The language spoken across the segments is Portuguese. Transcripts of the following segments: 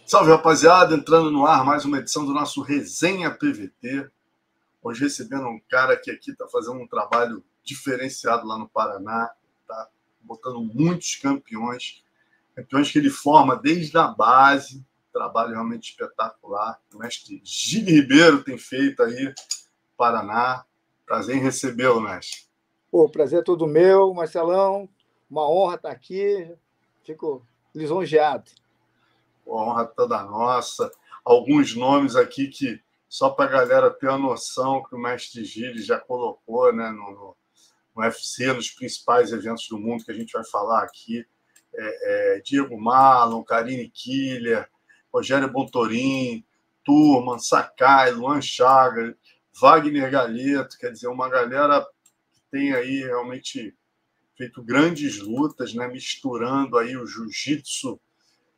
Salve, rapaziada, entrando no ar mais uma edição do nosso Resenha PVT. Hoje recebendo um cara que aqui está fazendo um trabalho diferenciado lá no Paraná, tá botando muitos campeões que ele forma desde a base, trabalho realmente espetacular. O mestre Gili Ribeiro tem feito aí no Paraná. Prazer em recebê-lo, mestre. O prazer é todo meu, Marcelão. Uma honra estar aqui. Fico lisonjeado. A honra toda nossa. Alguns nomes aqui que, só para a galera ter a noção que o mestre Gili já colocou, né, no UFC, nos principais eventos do mundo que a gente vai falar aqui. Diego Marlon, Karine Killer, Rogério Bontorin, Turman, Sakai, Luan Chagas, Wagner Galheto, quer dizer, uma galera que tem aí realmente feito grandes lutas, né, misturando aí o jiu-jitsu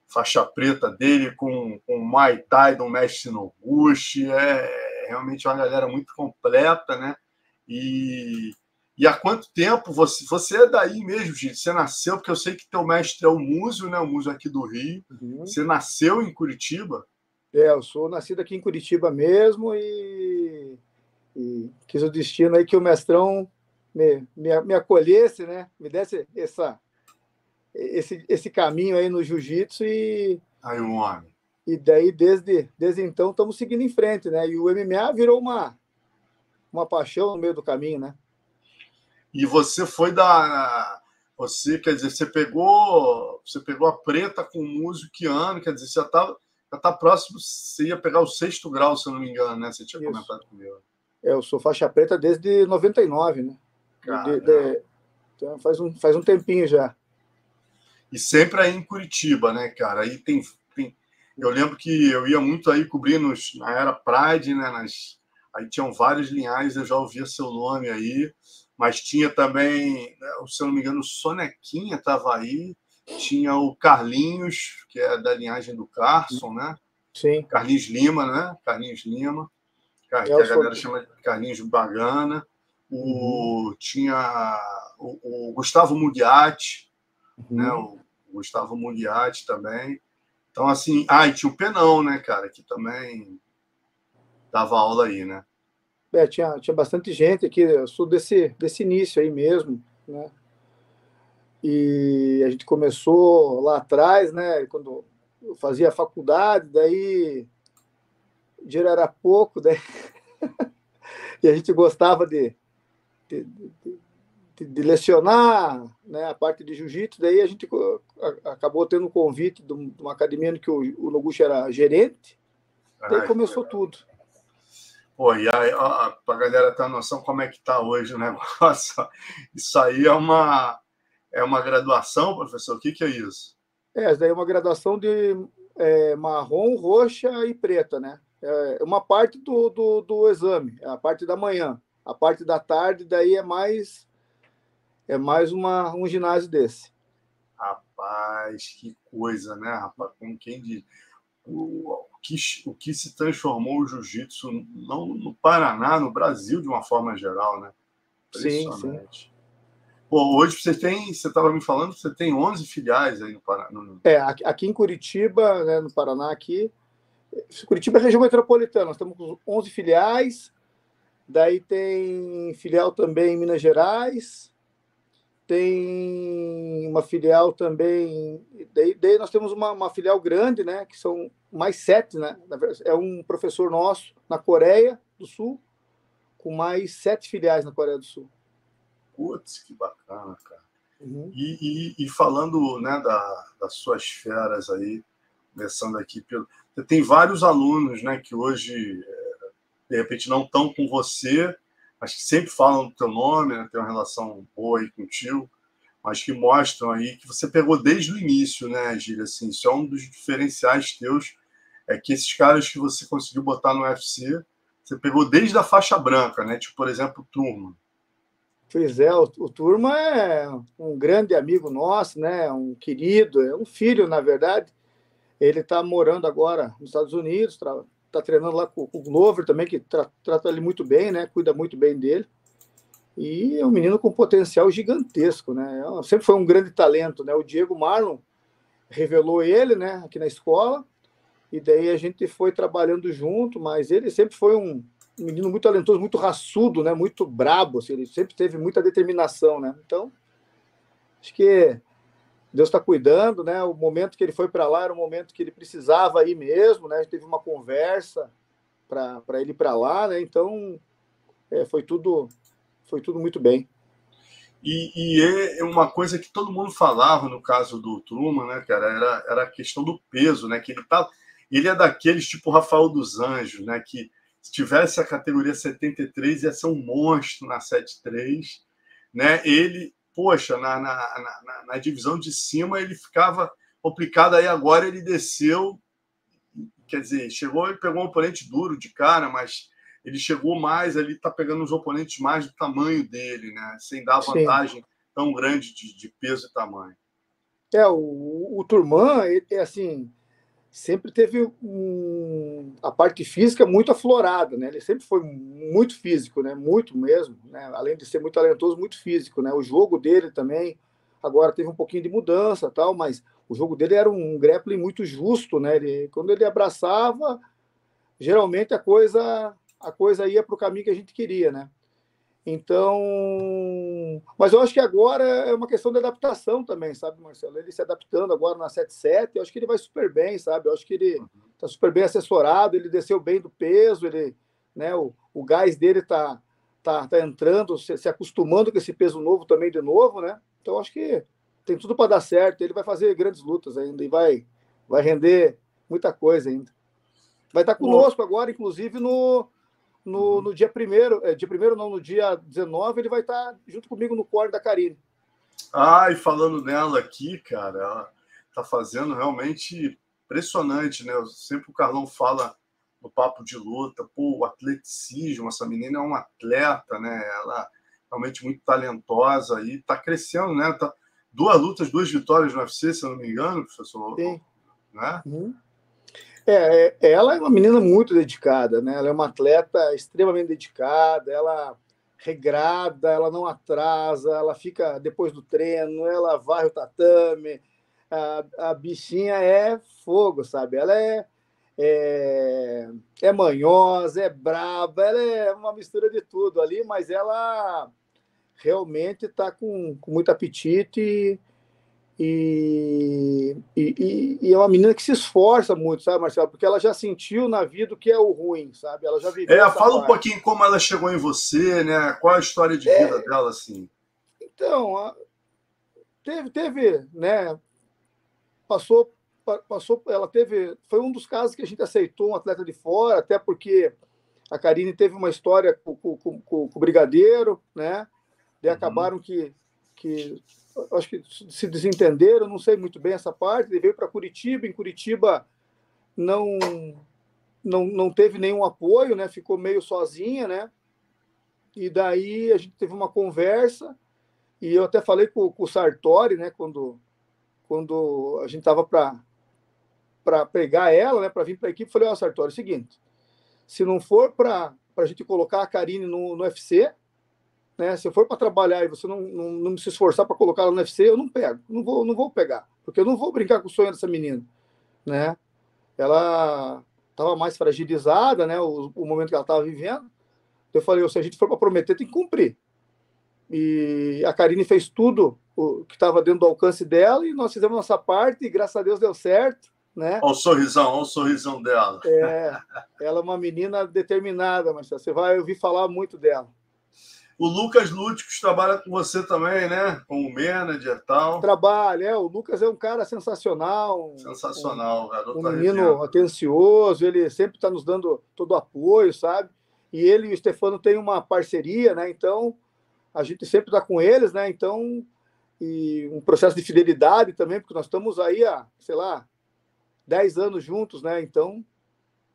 faixa preta dele com o Muay Thai do mestre Noguchi. É realmente uma galera muito completa, né? E há quanto tempo você é daí mesmo, gente? Você nasceu, porque eu sei que teu mestre é o Múzio, né? O Múzio aqui do Rio. Uhum. Você nasceu em Curitiba? Eu sou nascido aqui em Curitiba mesmo e quis o destino aí que o mestrão me acolhesse, né? Me desse esse caminho aí no jiu-jitsu aí um homem. E daí desde então estamos seguindo em frente, né? E o MMA virou uma paixão no meio do caminho, né? E você foi você, quer dizer, você pegou a preta com o Múzio que ano, quer dizer, você já tá próximo, você ia pegar o 6º grau, se eu não me engano, né? Você tinha Isso. Comentado comigo. Eu sou faixa preta desde 99, né? Então faz um tempinho já. E sempre aí em Curitiba, né, cara? Aí tem eu lembro que eu ia muito aí cobrir na era Pride, né? Aí tinham vários linhares, eu já ouvia seu nome aí, mas tinha também, se eu não me engano, o Sonequinha estava aí, tinha o Carlinhos, que é da linhagem do Carson, né? Sim. Carlinhos Lima, né? Carlinhos Lima, que a galera chama de Carlinhos Bagana. Tinha o Gustavo Mugliatti, né? O Gustavo Mugliatti também. Então, assim... e tinha o Penão, né, cara? Que também dava aula aí, né? Tinha bastante gente aqui. Eu sou desse início aí mesmo, né? E a gente começou lá atrás, né? Quando eu fazia faculdade, daí o dinheiro era pouco, daí e a gente gostava de lecionar, né, a parte de jiu-jitsu. Daí a gente acabou tendo um convite de uma academia em que o Noguchi era gerente. Daí começou tudo. Pô, e aí, para a galera ter uma noção como é que está hoje o negócio, isso aí é uma graduação, professor? O que é isso? Isso daí é uma graduação de marrom, roxa e preta, né? É uma parte do exame, a parte da manhã. A parte da tarde, daí é mais um ginásio desse. Rapaz, que coisa, né, rapaz? Como quem diz. O que se transformou o jiu-jitsu, não no Paraná, no Brasil, de uma forma geral, né? Impressionante. Sim. Pô, hoje você estava me falando que você tem 11 filiais aí no Paraná. Aqui em Curitiba, né, no Paraná, aqui. Curitiba é região metropolitana, nós estamos com 11 filiais. Daí tem filial também em Minas Gerais, tem uma filial também. Daí nós temos uma filial grande, né? Que são mais 7, né? É um professor nosso na Coreia do Sul, com mais 7 filiais na Coreia do Sul. Putz, que bacana, cara. Uhum. E falando, né, das suas feras aí, começando aqui você tem vários alunos, né, que hoje de repente não estão com você, mas que sempre falam do teu nome, né, tem uma relação boa aí contigo, mas que mostram aí que você pegou desde o início, né, Gília? Assim, isso é um dos diferenciais teus, é que esses caras que você conseguiu botar no UFC, você pegou desde a faixa branca, né? Tipo, por exemplo, o Turman. Pois é, o Turma é um grande amigo nosso, né? Um querido, é um filho, na verdade. Ele está morando agora nos Estados Unidos, está treinando lá com o Glover também, que trata ele muito bem, né? Cuida muito bem dele. E é um menino com potencial gigantesco, né? Sempre foi um grande talento, né? O Diego Marlon revelou ele, né? Aqui na escola. e daí a gente foi trabalhando junto, mas ele sempre foi um menino muito talentoso, muito raçudo, né? Muito brabo, assim, ele sempre teve muita determinação, né? Então, acho que Deus está cuidando, né? O momento que ele foi para lá era o momento que ele precisava ir mesmo, né? A gente teve uma conversa para ele ir para lá, né? Então, foi tudo muito bem. E é uma coisa que todo mundo falava no caso do Truman, né, cara, era a questão do peso, né? Que ele é daqueles tipo Rafael dos Anjos, né? Que se tivesse a categoria 73 ia ser um monstro na 73, né? Ele, poxa, na divisão de cima ele ficava complicado, aí agora ele desceu, quer dizer, chegou e pegou um oponente duro de cara, mas ele chegou mais ali, está pegando os oponentes mais do tamanho dele, né? Sem dar Sim. vantagem tão grande de peso e tamanho. O Turman, ele, assim, sempre teve a parte física muito aflorada, né? Ele sempre foi muito físico, né? Muito mesmo, né? Além de ser muito talentoso, muito físico, né? O jogo dele também, agora teve um pouquinho de mudança, tal, mas o jogo dele era um grappling muito justo, né? Quando ele abraçava, geralmente a coisa ia para o caminho que a gente queria, né? Então, mas eu acho que agora é uma questão de adaptação também, sabe, Marcelo? Ele se adaptando agora na 77, eu acho que ele vai super bem, sabe? Eu acho que ele está super bem assessorado, ele desceu bem do peso, ele, né, o gás dele tá entrando, se acostumando com esse peso novo também de novo, né? Então, eu acho que tem tudo para dar certo. Ele vai fazer grandes lutas ainda e vai render muita coisa ainda. Vai estar conosco agora, inclusive, no dia 1º, dia 1º não, no dia 19, ele vai estar junto comigo no corner da Karine. Ah, e falando nela aqui, cara, ela tá fazendo realmente impressionante, né? Sempre o Carlão fala no papo de luta, pô, o atleticismo, essa menina é uma atleta, né? Ela realmente muito talentosa e tá crescendo, né? Tá 2 lutas, 2 vitórias no UFC, se eu não me engano, professor. Sim. Né? Uhum. Ela é uma menina muito dedicada, né? Ela é uma atleta extremamente dedicada, ela regrada, ela não atrasa, ela fica depois do treino, ela varre o tatame, a bichinha é fogo, sabe? Ela é manhosa, é braba, ela é uma mistura de tudo ali, mas ela realmente está com muito apetite e é uma menina que se esforça muito, sabe, Marcelo? Porque ela já sentiu na vida o que é o ruim, sabe? Ela já viveu essa Fala um parte. pouquinho como ela chegou em você, né? Qual a história de vida dela, assim? Então, teve, né? Passou, ela teve. Foi um dos casos que a gente aceitou um atleta de fora, até porque a Karine teve uma história com o Brigadeiro, né? E acabaram que acho que se desentenderam, não sei muito bem essa parte. Ele veio para Curitiba, em Curitiba não, não teve nenhum apoio, né? Ficou meio sozinha, né? E daí a gente teve uma conversa e eu até falei com o Sartori, né? Quando a gente estava para pegar ela, né? Para vir para a equipe, falei: ó, Sartori, é o seguinte, se não for para a gente colocar a Karine no UFC, né? Se eu for para trabalhar e você não se esforçar para colocar ela no UFC, eu não pego, não vou pegar, porque eu não vou brincar com o sonho dessa menina, né? Ela estava mais fragilizada, né? O momento que ela estava vivendo. Eu falei: se a gente for para prometer, tem que cumprir. E a Karine fez tudo o que estava dentro do alcance dela e nós fizemos nossa parte e graças a Deus deu certo, né? Olha o sorrisão dela. Ela é uma menina determinada, Marcelo. Você vai ouvir falar muito dela. O Lucas Lúticos trabalha com você também, né? Como manager e tal. Trabalha, o Lucas é um cara sensacional, Sensacional, garoto um arrebenta. menino atencioso, ele sempre está nos dando todo o apoio, sabe? E ele e o Stefano têm uma parceria, né? Então, a gente sempre está com eles, né? Então, e um processo de fidelidade também, porque nós estamos aí há, sei lá, 10 anos juntos, né? Então,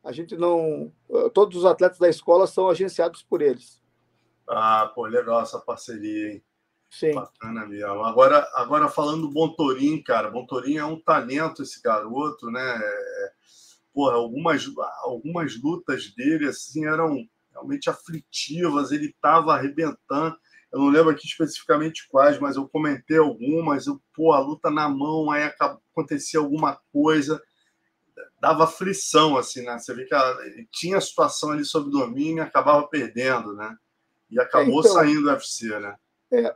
a gente não. Todos os atletas da escola são agenciados por eles. Ah, pô, legal essa parceria, hein? Sim. Bacana mesmo. Agora falando do Bontorin, cara, Bontorin é um talento esse garoto, né? Porra, algumas lutas dele assim eram realmente aflitivas, ele estava arrebentando. Eu não lembro aqui especificamente quais, mas eu comentei algumas. A luta na mão, aí acontecia alguma coisa, dava aflição, assim, né? Você vê que tinha a situação ali sob domínio e acabava perdendo, né? E acabou Então, saindo do UFC, né?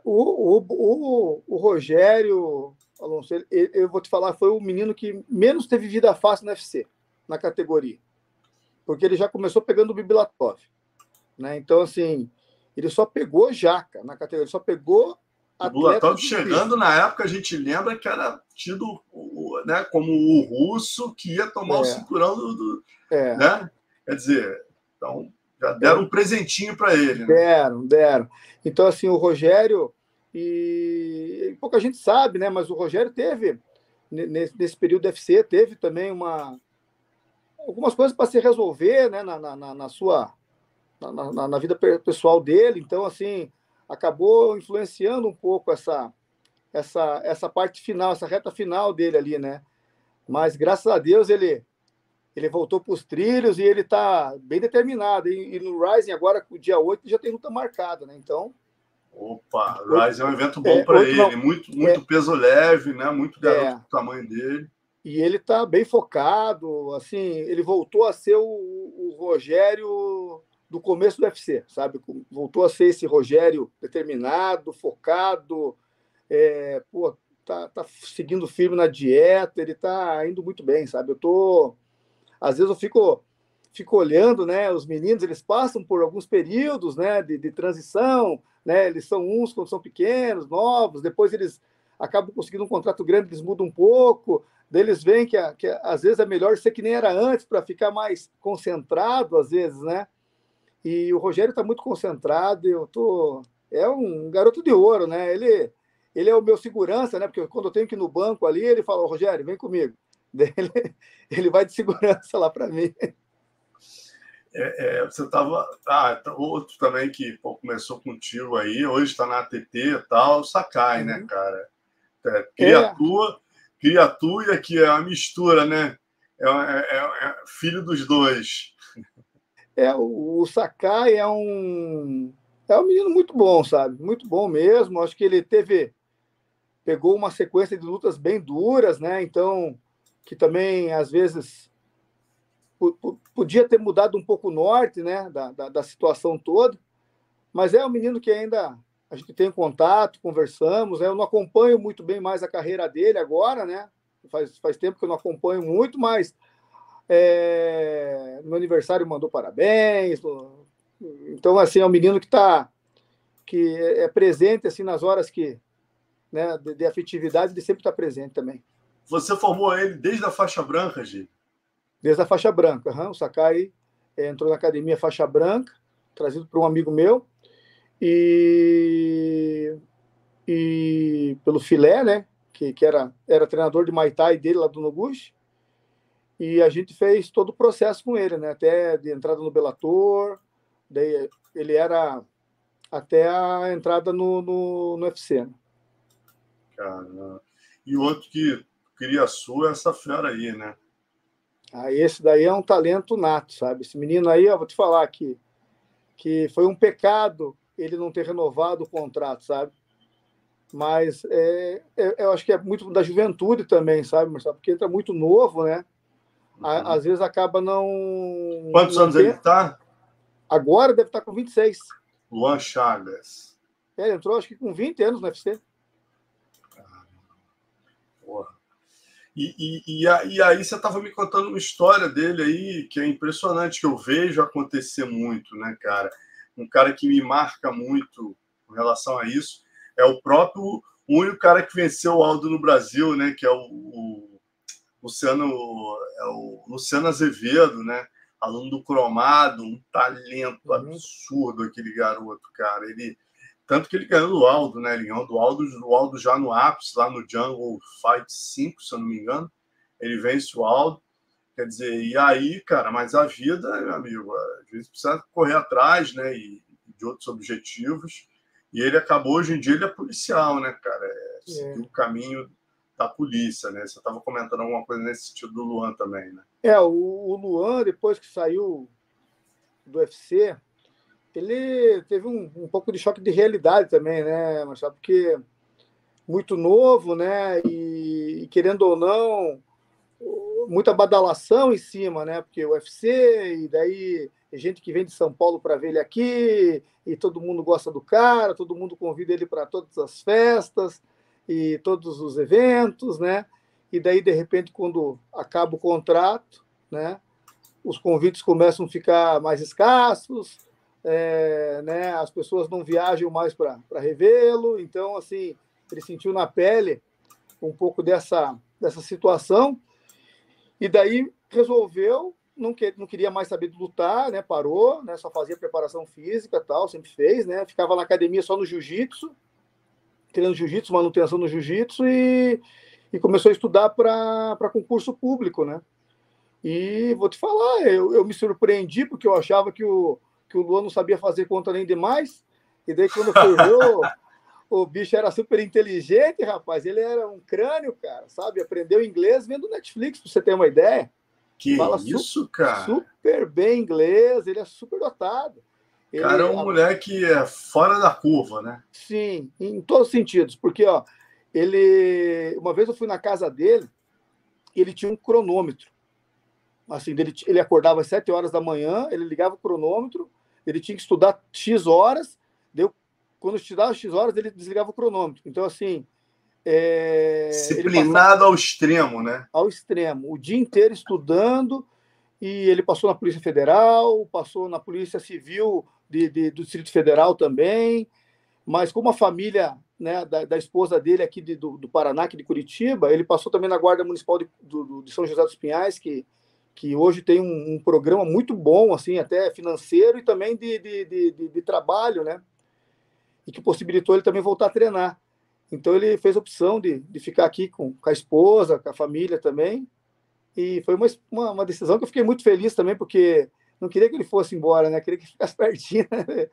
o Rogério Alonso, eu vou te falar, foi o menino que menos teve vida fácil no UFC, na categoria. Porque ele já começou pegando o Bibilatov, né? Então, assim, ele só pegou jaca na categoria, ele só pegou O atleta Bulatov difícil. chegando na época, a gente lembra que era tido, né, como o russo que ia tomar o cinturão né? Quer dizer, então já deram um presentinho para ele, né? Deram. Então, assim, o Rogério, e pouca gente sabe, né? Mas o Rogério teve, nesse período do UFC, teve também algumas coisas para se resolver, né? Na sua na vida pessoal dele. Então, assim, acabou influenciando um pouco essa parte final, essa reta final dele ali, né? Mas graças a Deus ele voltou para os trilhos e ele está bem determinado. E no Rising, agora, o dia 8, já tem luta marcada, né? Então. Opa, o Rise é um evento bom para 8 ele. não, Muito peso leve, né? Muito garoto é, do tamanho dele. e ele está bem focado, assim, ele voltou a ser o Rogério do começo do UFC, sabe? Voltou a ser esse Rogério determinado, focado, pô, tá seguindo firme na dieta, ele tá indo muito bem, sabe? Às vezes eu fico olhando, né? Os meninos, eles passam por alguns períodos, né? De transição, né? Eles são uns quando são pequenos, novos, depois eles acabam conseguindo um contrato grande, eles mudam um pouco, daí eles veem que às vezes é melhor ser que nem era antes para ficar mais concentrado, às vezes, né? E o Rogério está muito concentrado, é um garoto de ouro, né? Ele é o meu segurança, né? Porque quando eu tenho que ir no banco ali, ele fala: "Ô, Rogério, vem comigo." Daí ele vai de segurança lá para mim. Você estava. Outro também que começou contigo aí, hoje está na ATT e tal, o Sakai, né, cara? Criatura e aqui é uma mistura, né? Filho dos dois. O Sakai é um menino muito bom, sabe? Muito bom mesmo. Acho que ele pegou uma sequência de lutas bem duras, né? Então, que também às vezes podia ter mudado um pouco o norte, né? Da situação toda, mas é um menino que ainda a gente tem contato, conversamos, né? Eu não acompanho muito bem mais a carreira dele agora, né? Faz tempo que eu não acompanho muito, mas no aniversário mandou parabéns. Então, assim, é um menino que é presente assim nas horas né, de afetividade, ele sempre está presente também. Você formou ele desde a faixa branca, Gi? Desde a faixa branca. O Sakai entrou na academia faixa branca, trazido por um amigo meu, e pelo Filé, né, que era treinador de Muay Thai dele lá do Noguchi, e a gente fez todo o processo com ele, né, até de entrada no Bellator, daí ele era até a entrada no UFC. Né? Caramba. E o outro que cria a sua é essa fera aí, né? Esse daí é um talento nato, sabe? Esse menino aí, eu vou te falar que foi um pecado ele não ter renovado o contrato, sabe? Mas eu acho que é muito da juventude também, sabe, Marcelo? Porque entra muito novo, né? Às vezes acaba não. Quantos anos ele está? Agora deve estar com 26. Luan Chagas. Ele entrou, acho que com 20 anos no UFC. Porra. E aí você estava me contando uma história dele aí que é impressionante, que eu vejo acontecer muito, né, cara? Um cara que me marca muito com relação a isso é o único cara que venceu o Aldo no Brasil, né? Que é o Luciano Azevedo, né? Aluno do Cromado, um talento absurdo aquele garoto, cara. Tanto que ele ganhou do Aldo, né? Ele ganhou do Aldo já no ápice, lá no Jungle Fight 5, se eu não me engano. Ele vence o Aldo. Quer dizer, e aí, cara, mas a vida, meu amigo, às vezes precisa correr atrás, né? E de outros objetivos. E ele acabou, hoje em dia, ele é policial, né, cara? Seguiu o caminho da polícia, né? Você estava comentando alguma coisa nesse sentido do Luan também, né? O Luan, depois que saiu do UFC, ele teve um pouco de choque de realidade também, né, Marcelo? Porque muito novo, né? E querendo ou não, muita badalação em cima, né? Porque o UFC, e daí gente que vem de São Paulo para ver ele aqui, e todo mundo gosta do cara, todo mundo convida ele para todas as festas e todos os eventos, né? E daí, de repente, quando acaba o contrato, né? Os convites começam a ficar mais escassos, né? As pessoas não viajam mais para revê-lo, então, assim, ele sentiu na pele um pouco dessa situação, e daí resolveu, não queria mais saber de lutar, né? Parou, né? Só fazia preparação física, tal, sempre fez, né? Ficava na academia só no jiu-jitsu, treinando jiu-jitsu, manutenção no jiu-jitsu, e começou a estudar para concurso público, né? E vou te falar, eu me surpreendi, porque eu achava que o Luan não sabia fazer conta nem demais, e daí quando eu fui ver, o bicho era super inteligente, rapaz, ele era um crânio, cara, sabe? Aprendeu inglês vendo Netflix, para você ter uma ideia. Que Fala isso, cara? super bem inglês, ele é super dotado. Cara, é um moleque fora da curva, né? Sim, em todos os sentidos, porque, ó, uma vez eu fui na casa dele, e ele tinha um cronômetro. Assim, ele acordava às 7 horas da manhã, ele ligava o cronômetro, ele tinha que estudar X horas, quando estudava X horas, ele desligava o cronômetro. Então, assim... disciplinado ao extremo, né? Ao extremo. O dia inteiro estudando, e ele passou na Polícia Federal, passou na Polícia Civil do Distrito Federal também, mas como a família, né, da esposa dele aqui do Paraná, aqui de Curitiba, ele passou também na Guarda Municipal de São José dos Pinhais, que hoje tem um programa muito bom, assim, até financeiro e também de trabalho, né? E que possibilitou ele também voltar a treinar. Então ele fez a opção de ficar aqui com a esposa, com a família também, e foi uma decisão que eu fiquei muito feliz também, porque não queria que ele fosse embora, né? Queria que ele ficasse pertinho, né?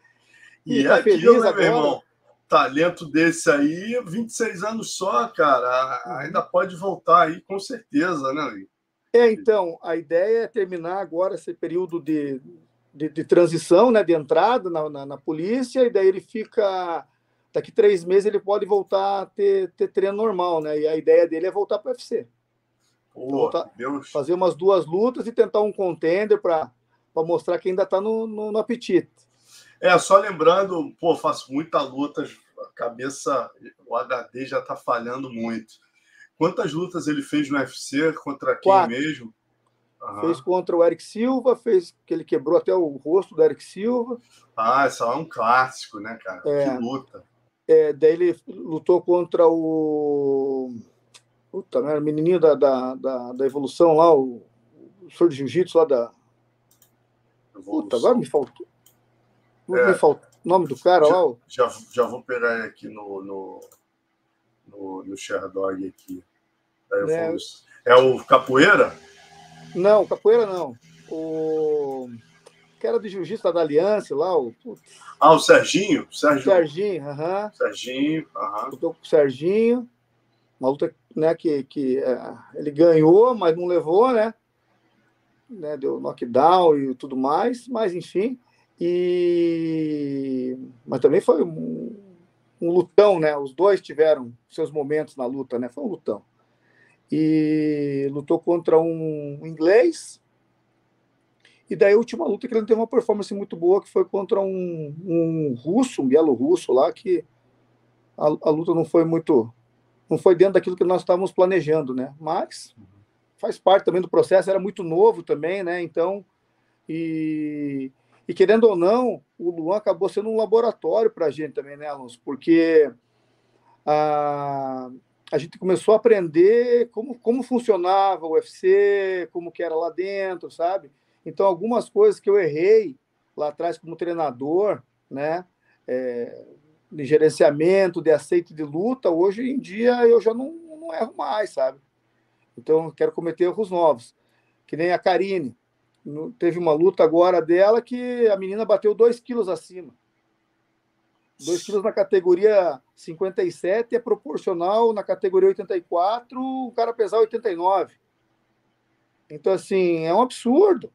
E tá feliz aquilo, né, agora. Meu irmão? Talento desse aí, 26 anos só, cara, ainda pode voltar aí, com certeza, né? Então, a ideia é terminar agora esse período de transição, né, de entrada na polícia, e daí ele fica... Daqui 3 meses ele pode voltar a ter treino normal, né? E a ideia dele é voltar para o UFC. Então, fazer umas 2 lutas e tentar um contender para mostrar que ainda está no apetite. Só lembrando, faço muita luta, a cabeça, o HD já está falhando muito. Quantas lutas ele fez no UFC? Contra quem 4. mesmo? Fez contra o Eric Silva, que ele quebrou até o rosto do Eric Silva. Essa é um clássico, né, cara? Que luta. Daí ele lutou contra o... Puta, né? O menininho da Evolução lá, o professor de jiu-jitsu lá da... Puta, agora me faltou. Me faltou o nome do cara lá. Já vou pegar ele aqui no Sherdog aqui. Da Evolução. É o Capoeira? Não, Capoeira não. O que era de jiu-jitsu da Aliança lá. O Serginho? Serginho, aham. Serginho, aham. Lutou com o Serginho. Uma luta, né, que ele ganhou, mas não levou, né? Deu knockdown e tudo mais, mas enfim. Mas também foi um lutão, né? Os dois tiveram seus momentos na luta, né? Foi um lutão. E lutou contra um inglês. E daí a última luta que ele não teve uma performance muito boa, que foi contra um russo, um bielorrusso lá, que a luta não foi dentro daquilo que nós estávamos planejando, né? Mas faz parte também do processo, era muito novo também, né? Então, e querendo ou não, o Luan acabou sendo um laboratório para a gente também, né, Alonso? Porque a gente começou a aprender como funcionava o UFC, como que era lá dentro, sabe? Então, algumas coisas que eu errei lá atrás como treinador, né? De gerenciamento, de aceite de luta, hoje em dia eu já não erro mais, sabe? Então, eu quero cometer erros novos. Que nem a Karine. Teve uma luta agora dela que a menina bateu 2 quilos acima. 2 quilos na categoria 57 é proporcional na categoria 84, o cara pesar 89. Então, assim, é um absurdo.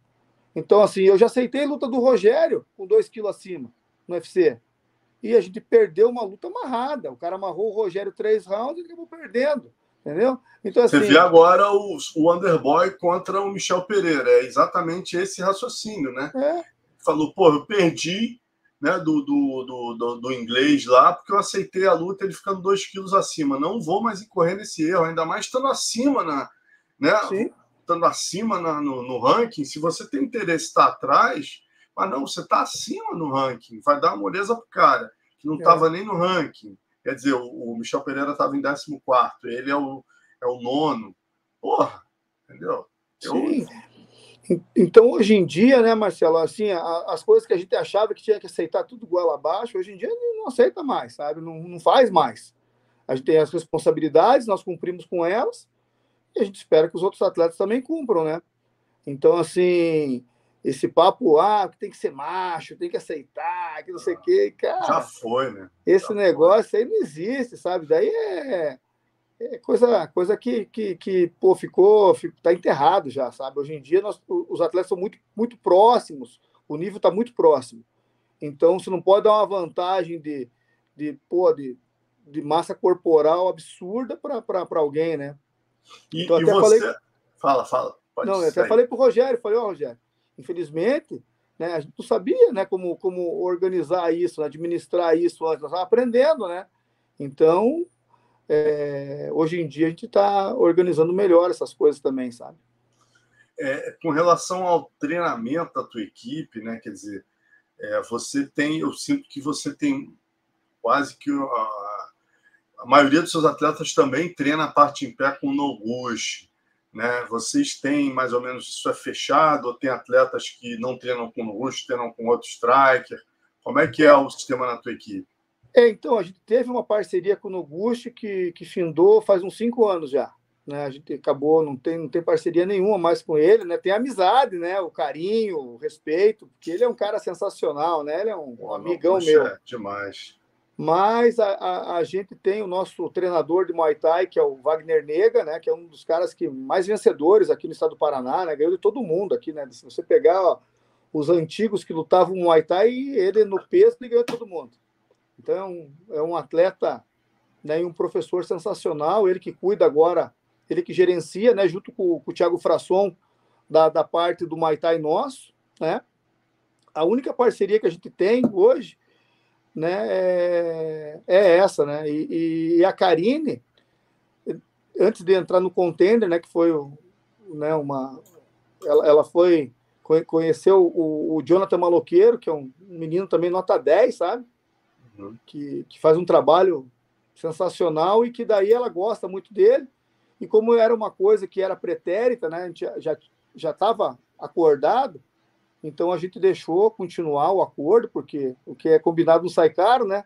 Então, assim, eu já aceitei a luta do Rogério com 2 quilos acima no UFC. E a gente perdeu uma luta amarrada. O cara amarrou o Rogério 3 rounds e acabou perdendo. entendeu? Então, assim, você vê agora o Underboy contra o Michel Pereira, é exatamente esse raciocínio, né? Falou, pô, eu perdi, né, do inglês lá, porque eu aceitei a luta ele ficando 2 quilos acima. Não vou mais incorrer nesse erro, ainda mais estando acima, né? sim. Estando acima no ranking. Se você tem interesse em estar atrás, mas não, você está acima no ranking, vai dar uma moleza pro cara, que não estava nem no ranking. Quer dizer, o Michel Pereira estava em 14º, ele é o nono. Porra, entendeu? Sim. Então, hoje em dia, né, Marcelo, assim, as coisas que a gente achava que tinha que aceitar tudo igual abaixo, hoje em dia não aceita mais, sabe? Não faz mais. A gente tem as responsabilidades, nós cumprimos com elas, e a gente espera que os outros atletas também cumpram, né? Então, assim, esse papo, que tem que ser macho, tem que aceitar, que não sei o quê, cara. Já foi, né? Esse negócio aí não existe, sabe? Daí é coisa que pô, tá enterrado já, sabe? Hoje em dia os atletas são muito, muito próximos, o nível está muito próximo. Então, você não pode dar uma vantagem de massa corporal absurda para alguém, né? Então, e você... Fala. Pode não, eu até falei para o Rogério, Rogério, infelizmente, né, a gente não sabia, né, como organizar isso, administrar isso antes, nós estávamos aprendendo, né? Então, hoje em dia a gente está organizando melhor essas coisas também, sabe? Com relação ao treinamento da tua equipe, né? Quer dizer, eu sinto que você tem quase que a maioria dos seus atletas também treina a parte em pé com Noguchi, né? Vocês têm mais ou menos isso fechado, ou tem atletas que não treinam com Noguchi, treinam com outro striker? Como é que é o sistema na tua equipe? Então, a gente teve uma parceria com o Noguchi que findou faz uns 5 anos já. Né? A gente acabou, não tem parceria nenhuma mais com ele, né? Tem amizade, né? O carinho, o respeito, porque ele é um cara sensacional, né? Ele é um amigão meu. Demais. Mas a gente tem o nosso treinador de Muay Thai, que é o Wagner Nega, né? Que é um dos caras mais vencedores aqui no estado do Paraná, né? Ganhou de todo mundo aqui, né? Se você pegar os antigos que lutavam Muay Thai, ele no peso, ele ganhou de todo mundo. Então, é um atleta, né, e um professor sensacional, ele que cuida agora, ele que gerencia, né, junto com o Thiago Frasson, da parte do Muay Thai nosso, né? A única parceria que a gente tem hoje, né, é essa, né? E a Karine, antes de entrar no Contender, né, que foi, né, ela foi conheceu o Jonathan Maloqueiro, que é um menino também nota 10, sabe? Que faz um trabalho sensacional e que daí ela gosta muito dele. E como era uma coisa que era pretérita, né, a gente já estava acordado, então a gente deixou continuar o acordo, porque o que é combinado não sai caro, né?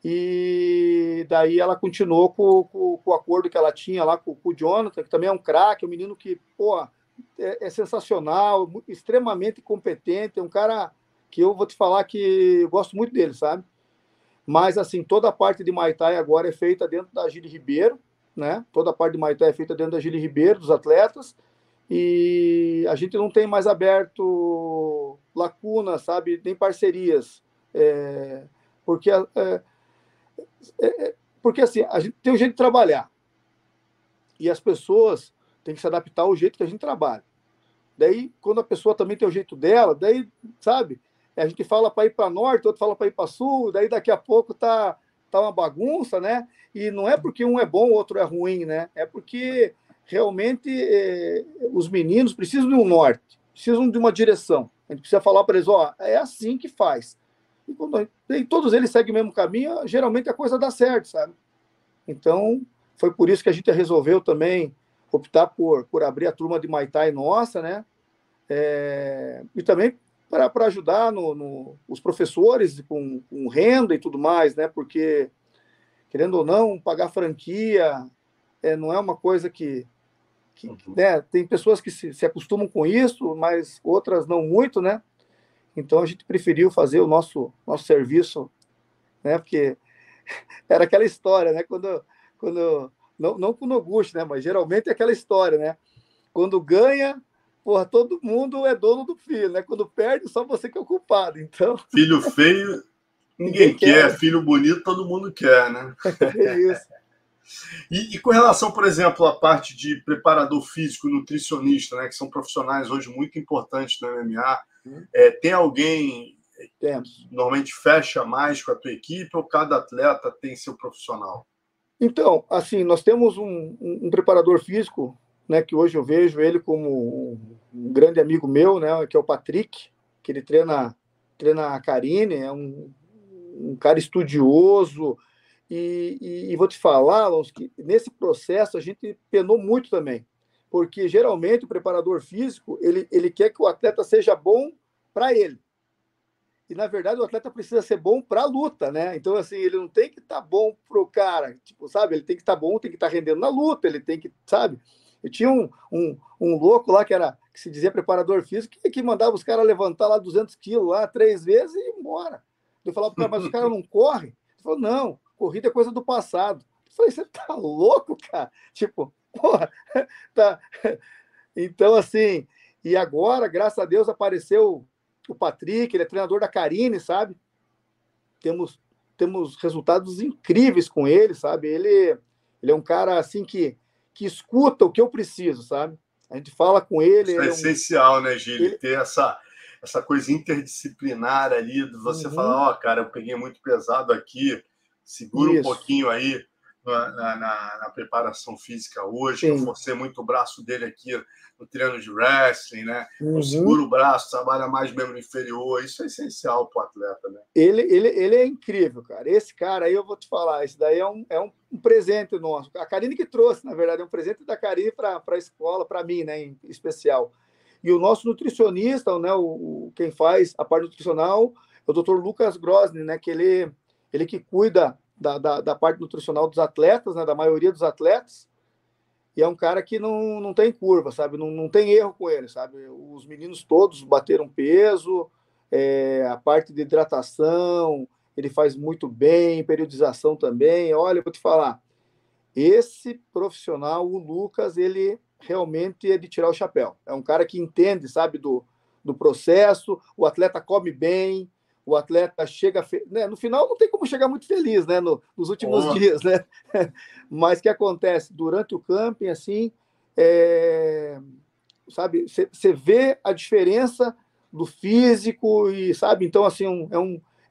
E daí ela continuou com o acordo que ela tinha lá com o Jonathan, que também é um craque, um menino que, pô, é sensacional, extremamente competente, é um cara que eu vou te falar que eu gosto muito dele, sabe? Mas, assim, toda a parte de Muay Thai agora é feita dentro da Gili Ribeiro, né? Toda a parte de Muay Thai é feita dentro da Gili Ribeiro, dos atletas, e a gente não tem mais aberto lacunas, sabe? Nem parcerias, porque assim, a gente tem um jeito de trabalhar, e as pessoas têm que se adaptar ao jeito que a gente trabalha. Daí, quando a pessoa também tem o jeito dela, daí, sabe... A gente fala para ir para norte, outro fala para ir para sul, daí daqui a pouco tá uma bagunça, né? E não é porque um é bom, o outro é ruim, né? É porque realmente os meninos precisam de um norte, precisam de uma direção. A gente precisa falar para eles, é assim que faz. E todos eles seguem o mesmo caminho, geralmente a coisa dá certo, sabe? Então, foi por isso que a gente resolveu também optar por abrir a turma de Muay Thai nossa, né? E também para ajudar os professores com renda e tudo mais, né? Porque, querendo ou não, pagar franquia não é uma coisa que né? Tem pessoas que se acostumam com isso, mas outras não muito, né? Então a gente preferiu fazer o nosso serviço, né? Porque era aquela história, né? Quando não com o Noguchi, né? Mas geralmente é aquela história, né? Quando ganha, porra, todo mundo é dono do filho, né? Quando perde, só você que é o culpado. Então... Filho feio, ninguém quer. Filho bonito, todo mundo quer, né? É isso. E com relação, por exemplo, à parte de preparador físico, nutricionista, né, que são profissionais hoje muito importantes no MMA, tem alguém Temos. que normalmente fecha mais com a tua equipe ou cada atleta tem seu profissional? Então, assim, nós temos um preparador físico, né, que hoje eu vejo ele como um grande amigo meu, né, que é o Patrick, que ele treina a Karine, é um cara estudioso, e vou te falar, Alonso, que nesse processo a gente penou muito também, porque geralmente o preparador físico, ele quer que o atleta seja bom para ele. E, na verdade, o atleta precisa ser bom para a luta, né? Então, assim, ele não tem que estar bom pro cara, tipo, sabe? Ele tem que estar bom, tem que estar rendendo na luta, ele tem que, sabe? Eu tinha um louco lá que se dizia preparador físico, que mandava os caras levantar lá 200 quilos lá 3 vezes e ir embora. Eu falava pro cara, mas o cara não corre? Ele falou, não, corrida é coisa do passado. Eu falei, você tá louco, cara? Tipo, porra, tá. Então, assim, e agora, graças a Deus, apareceu o Patrick, ele é treinador da Karine, sabe? Temos resultados incríveis com ele, sabe? Ele é um cara, assim, que escuta o que eu preciso, sabe? A gente fala com ele, Isso é ele é essencial, né, Gil? ele... Ter essa coisa interdisciplinar ali, de você falar, cara, eu peguei muito pesado aqui, segura um Isso, pouquinho aí na preparação física hoje, que eu sim. forcei muito o braço dele aqui no treino de wrestling, né? Eu Uhum. seguro o braço, trabalha mais membro inferior, isso é essencial para o atleta, né? Ele é incrível, cara. Esse cara aí, eu vou te falar, esse daí é um presente nosso. A Karine que trouxe, na verdade, é um presente da Karine para a escola, para mim, né, em especial. E o nosso nutricionista, né, quem faz a parte nutricional, é o Dr. Lucas Grosny, né, que ele que cuida da parte nutricional dos atletas, né, da maioria dos atletas, e é um cara que não tem curva, sabe? Não tem erro com ele, sabe? Os meninos todos bateram peso, a parte de hidratação, ele faz muito bem, periodização também. Olha, eu vou te falar, esse profissional, o Lucas, ele realmente é de tirar o chapéu. É um cara que entende, sabe, do processo, o atleta come bem, o atleta chega, né? No final não tem como chegar muito feliz, né, nos últimos dias, né? Mas o que acontece durante o camping, assim, sabe, você vê a diferença do físico e, sabe, então, assim,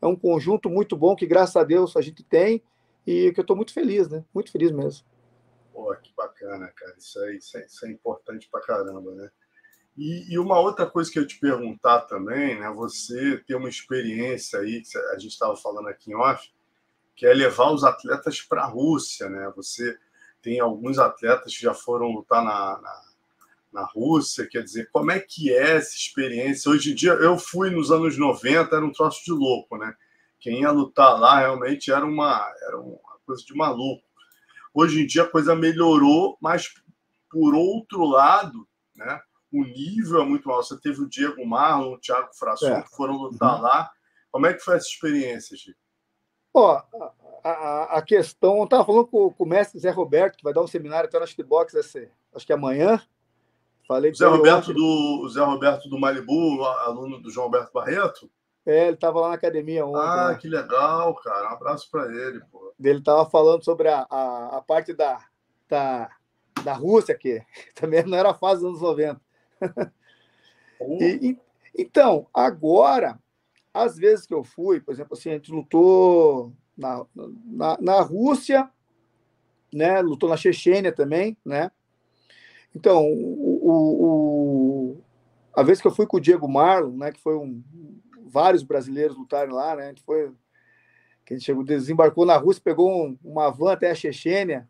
é um conjunto muito bom que, graças a Deus, a gente tem e que eu estou muito feliz, né? Muito feliz mesmo. Pô, que bacana, cara. Isso é importante pra caramba, né? E uma outra coisa que eu te perguntar também, né? Você tem uma experiência aí, que a gente estava falando aqui em off, que é levar os atletas para a Rússia, né? Você tem alguns atletas que já foram lutar na Rússia, quer dizer, como é que é essa experiência? Hoje em dia, eu fui nos anos 90, era um troço de louco, né? Quem ia lutar lá realmente era uma coisa de maluco. Hoje em dia a coisa melhorou, mas por outro lado, né? O nível é muito alto. Você teve o Diego Marlon, o Thiago Frasson, que foram lutar lá. Como é que foi essa experiência, Chico? Ó, a questão, eu estava falando com o mestre Zé Roberto, que vai dar um seminário até no Shootbox, acho que amanhã. Falei com ele ontem. O Zé Roberto do Malibu, aluno do João Alberto Barreto? Ele estava lá na academia ontem. Ah, Lá. que legal, cara. Um abraço para ele, pô. Ele estava falando sobre a parte da Rússia, que também não era fase dos anos 90. Então, agora, às vezes que eu fui, por exemplo, assim, a gente lutou na Rússia, né? Lutou na Chechênia também, né? Então, a vez que eu fui com o Diego Marlon, né? Que foi vários brasileiros lutarem lá, né? Que a gente chegou, desembarcou na Rússia, pegou uma van até a Chechênia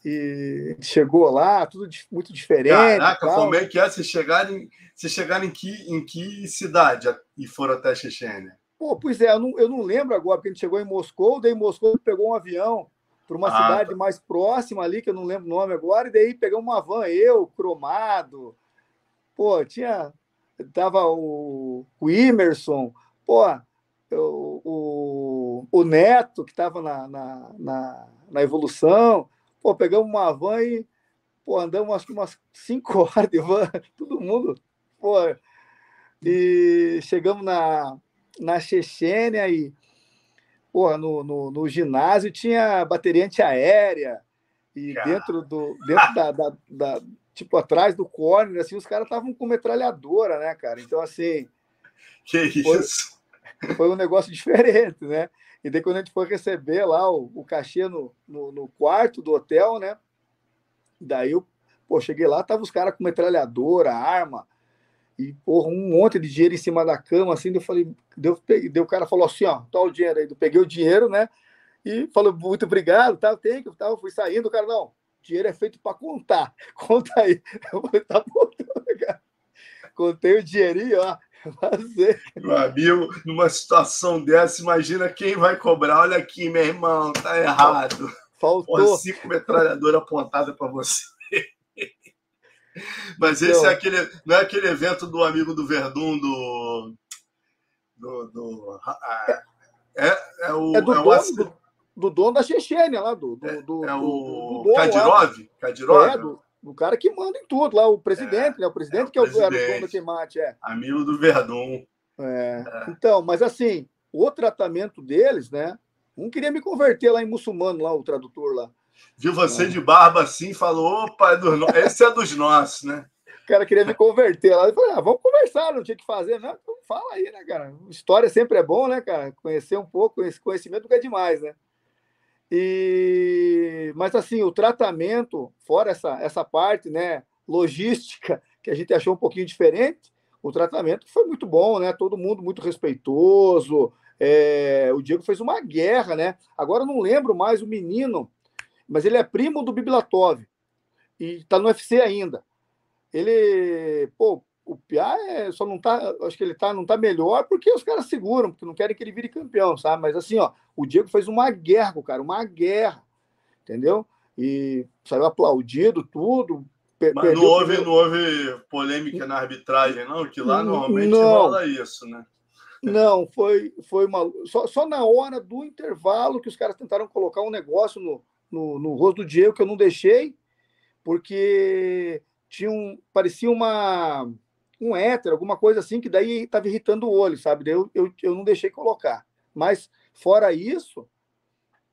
e chegou lá, tudo muito diferente e Caraca, tal. como é que é? Vocês chegaram em que cidade e foram até a Chechênia? Pô, pois é, eu não lembro agora, porque a gente chegou em Moscou, daí em Moscou pegou um avião para uma cidade Tá. mais próxima ali, que eu não lembro o nome agora, e daí pegamos uma van, eu, Cromado, pô, tava o Emerson, pô, o Neto, que estava na evolução, pô, pegamos uma van e, pô, andamos acho que umas 5 horas de van, todo mundo, pô, e chegamos na Chechênia e, pô, no ginásio tinha bateria antiaérea, E Cara, dentro tipo, atrás do corner, assim, os caras estavam com metralhadora, né, cara? Então, assim, que foi, isso? foi um negócio diferente, né? E daí, quando a gente foi receber lá o cachê no quarto do hotel, né? Daí eu, pô, cheguei lá, tava os caras com metralhadora, arma, e, porra, um monte de dinheiro em cima da cama, assim, daí eu falei, o cara falou assim, ó, tá o dinheiro aí, eu peguei o dinheiro, né? E falou, muito obrigado, tá, tem que, tá, eu fui saindo, o cara, não, dinheiro é feito para contar, conta aí. Eu falei, tá bom, cara. Contei o dinheirinho, ó, fazer. Meu amigo, numa situação dessa, imagina quem vai cobrar. Olha aqui, meu irmão, tá errado. Pô, Faltou. 5 metralhadoras apontadas para você. Mas esse é Então, aquele, não é aquele evento do amigo do Verdun, é é do o, dono do dono da Chechênia lá, é do o dono lá. Kadyrov? Kadyrov? Do cara que manda em tudo lá, o presidente, né? O É presidente o que era o dono da presidente, Kemate, amigo do Verdun. Então, mas assim, o tratamento deles, né? Um queria me converter lá em muçulmano, lá, o tradutor lá. Viu você Né? de barba assim e falou: opa, esse é dos nossos, né? O cara queria me converter lá. Eu falei, vamos conversar, não tinha o que fazer, né? Então fala aí, né, cara? História sempre é bom, né, cara? Conhecer um pouco, esse conhecimento nunca é demais, né? Mas assim, o tratamento, fora essa parte, né, logística, que a gente achou um pouquinho diferente, o tratamento foi muito bom, né? Todo mundo muito respeitoso. O Diego fez uma guerra, né? Agora eu não lembro mais o menino, mas ele é primo do Bibilatov e tá no UFC ainda. Ele, pô, o Piá só não tá, acho que ele não tá melhor porque os caras seguram, porque não querem que ele vire campeão, sabe? Mas assim, ó, o Diego fez uma guerra com o cara, uma guerra, entendeu? E saiu aplaudido, tudo, Mas perdeu o não primeiro. houve polêmica na arbitragem, não? Que lá normalmente Não, rola isso, né? não, foi uma. Só na hora do intervalo que os caras tentaram colocar um negócio no rosto do Diego que eu não deixei, porque parecia um éter, alguma coisa assim, que daí estava irritando o olho, sabe? Daí eu não deixei colocar. Mas, fora isso,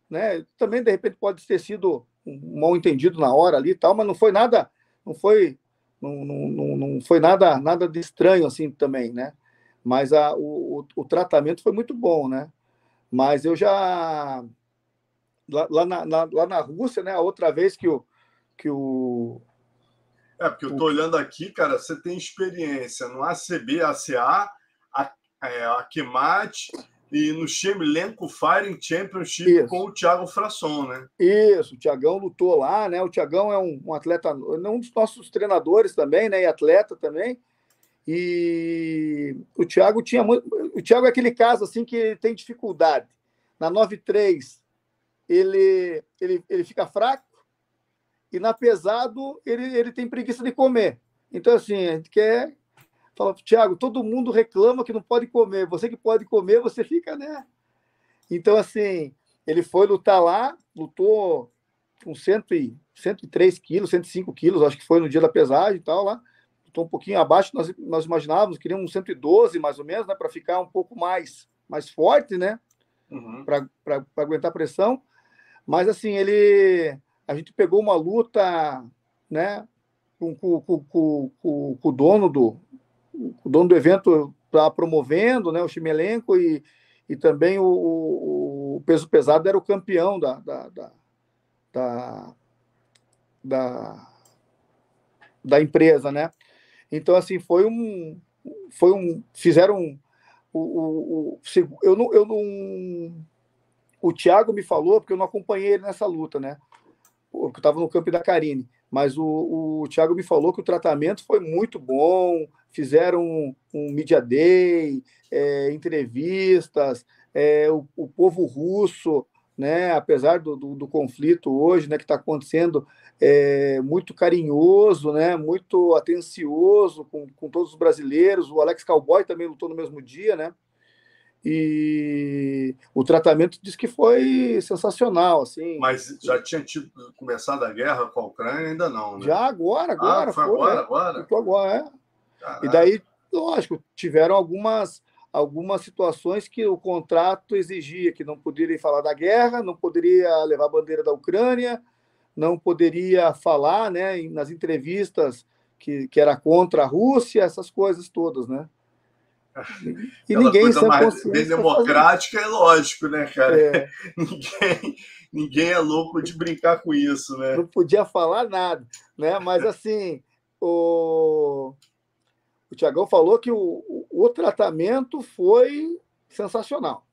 né? Também, de repente, pode ter sido um mal entendido na hora ali e tal, mas não foi nada, não foi nada de estranho assim também, né? Mas o tratamento foi muito bom, né? Mas eu já. Lá na Rússia, né? A outra vez que Porque eu o tô olhando aqui, cara, você tem experiência no ACB, ACA, a Kemat e no Shemlenko Fighting Championship com isso. o Thiago Frasson, né? Isso, o Tiagão lutou lá, né? O Tiagão é um atleta, um dos nossos treinadores também, né? E atleta também. E o Thiago tinha muito. O Thiago é aquele caso assim que tem dificuldade. Na 9-3, ele fica fraco, e na pesado, ele tem preguiça de comer. Então, assim, a gente quer. Fala, Thiago, todo mundo reclama que não pode comer. Você que pode comer, você fica, né? Então, assim, ele foi lutar lá, lutou com 103 quilos, 105 quilos, acho que foi no dia da pesagem e tal, lá. Lutou um pouquinho abaixo, nós imaginávamos, queríamos 112 mais ou menos, né, para ficar um pouco mais forte, né, Uhum. para aguentar a pressão. Mas, assim, a gente pegou uma luta, né, com o dono do evento tá promovendo, né, o Chimelenko, e também o peso pesado era o campeão da, da empresa, né? Então, assim, fizeram eu não, o Thiago me falou, porque eu não acompanhei ele nessa luta, né? Porque eu estava no campo da Carine, mas o Thiago me falou que o tratamento foi muito bom, fizeram um Media Day, entrevistas, o povo russo, né, apesar do conflito hoje, né, que está acontecendo, muito carinhoso, né, muito atencioso com todos os brasileiros. O Alex Cowboy também lutou no mesmo dia, né? E o tratamento diz que foi sensacional, assim. Mas já tinha começado a guerra com a Ucrânia? Ainda não, né? Já agora Foi foi, agora? lutou agora, E Caraca. daí, lógico, tiveram algumas situações que o contrato exigia, que não poderia falar da guerra, não poderia levar a bandeira da Ucrânia, não poderia falar, né, nas entrevistas que era contra a Rússia, essas coisas todas, né? E Aquela ninguém coisa sem mais bem consciência faz isso. democrática, é lógico, né, cara? É, Ninguém é louco de brincar com isso, né? não podia falar nada, né? Mas assim, o, o Tiagão falou que o tratamento foi sensacional,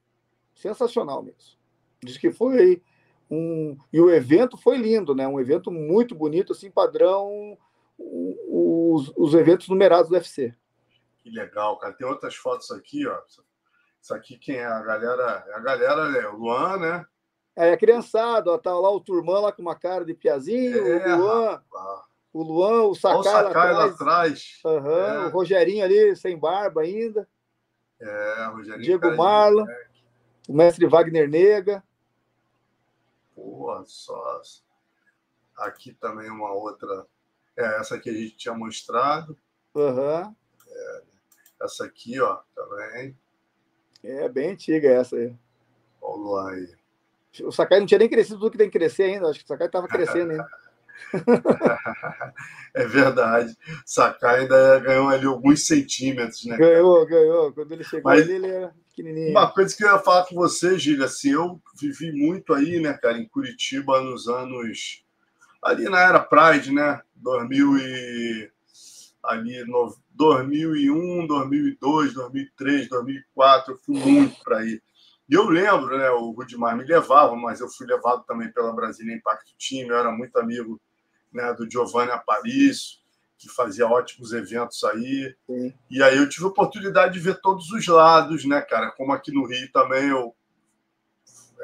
sensacional mesmo. Diz que foi e o evento foi lindo, né? Um evento muito bonito, assim, padrão os eventos numerados do UFC. Que legal, cara. Tem outras fotos aqui, ó. Isso aqui quem é? A galera é o Luan, né? Aí a criançada, ó, tá lá o Turmão lá com uma cara de piazinho, Rapaz. o Luan, o Olha o Sakai lá Sakai lá atrás, atrás. o Rogerinho ali, sem barba ainda, Rogerinho, Diego cara de Marlon, moleque. o mestre Wagner Nega. Porra, só. Aqui também uma outra. Essa aqui a gente tinha mostrado. Uhum. Essa aqui, ó, também. É bem antiga essa aí. Olha o Luan aí. O Sakai não tinha nem crescido tudo que tem que crescer ainda. Acho que o Sakai estava crescendo ainda. É verdade. Sakai ainda ganhou ali alguns centímetros, né? Ganhou. Quando ele chegou Mas ali, ele era pequenininho. uma coisa que eu ia falar com você, Gília, assim, eu vivi muito aí, né, cara, em Curitiba nos anos. Ali na era Pride, né? 2001, 2002, 2003, 2004, eu fui muito para aí. E eu lembro, né? O Rudimar me levava, mas eu fui levado também pela Brasília Impact Team. Eu era muito amigo, né, do Giovanni Aparicio, que fazia ótimos eventos aí. Sim. E aí eu tive a oportunidade de ver todos os lados, né, cara? Como aqui no Rio também eu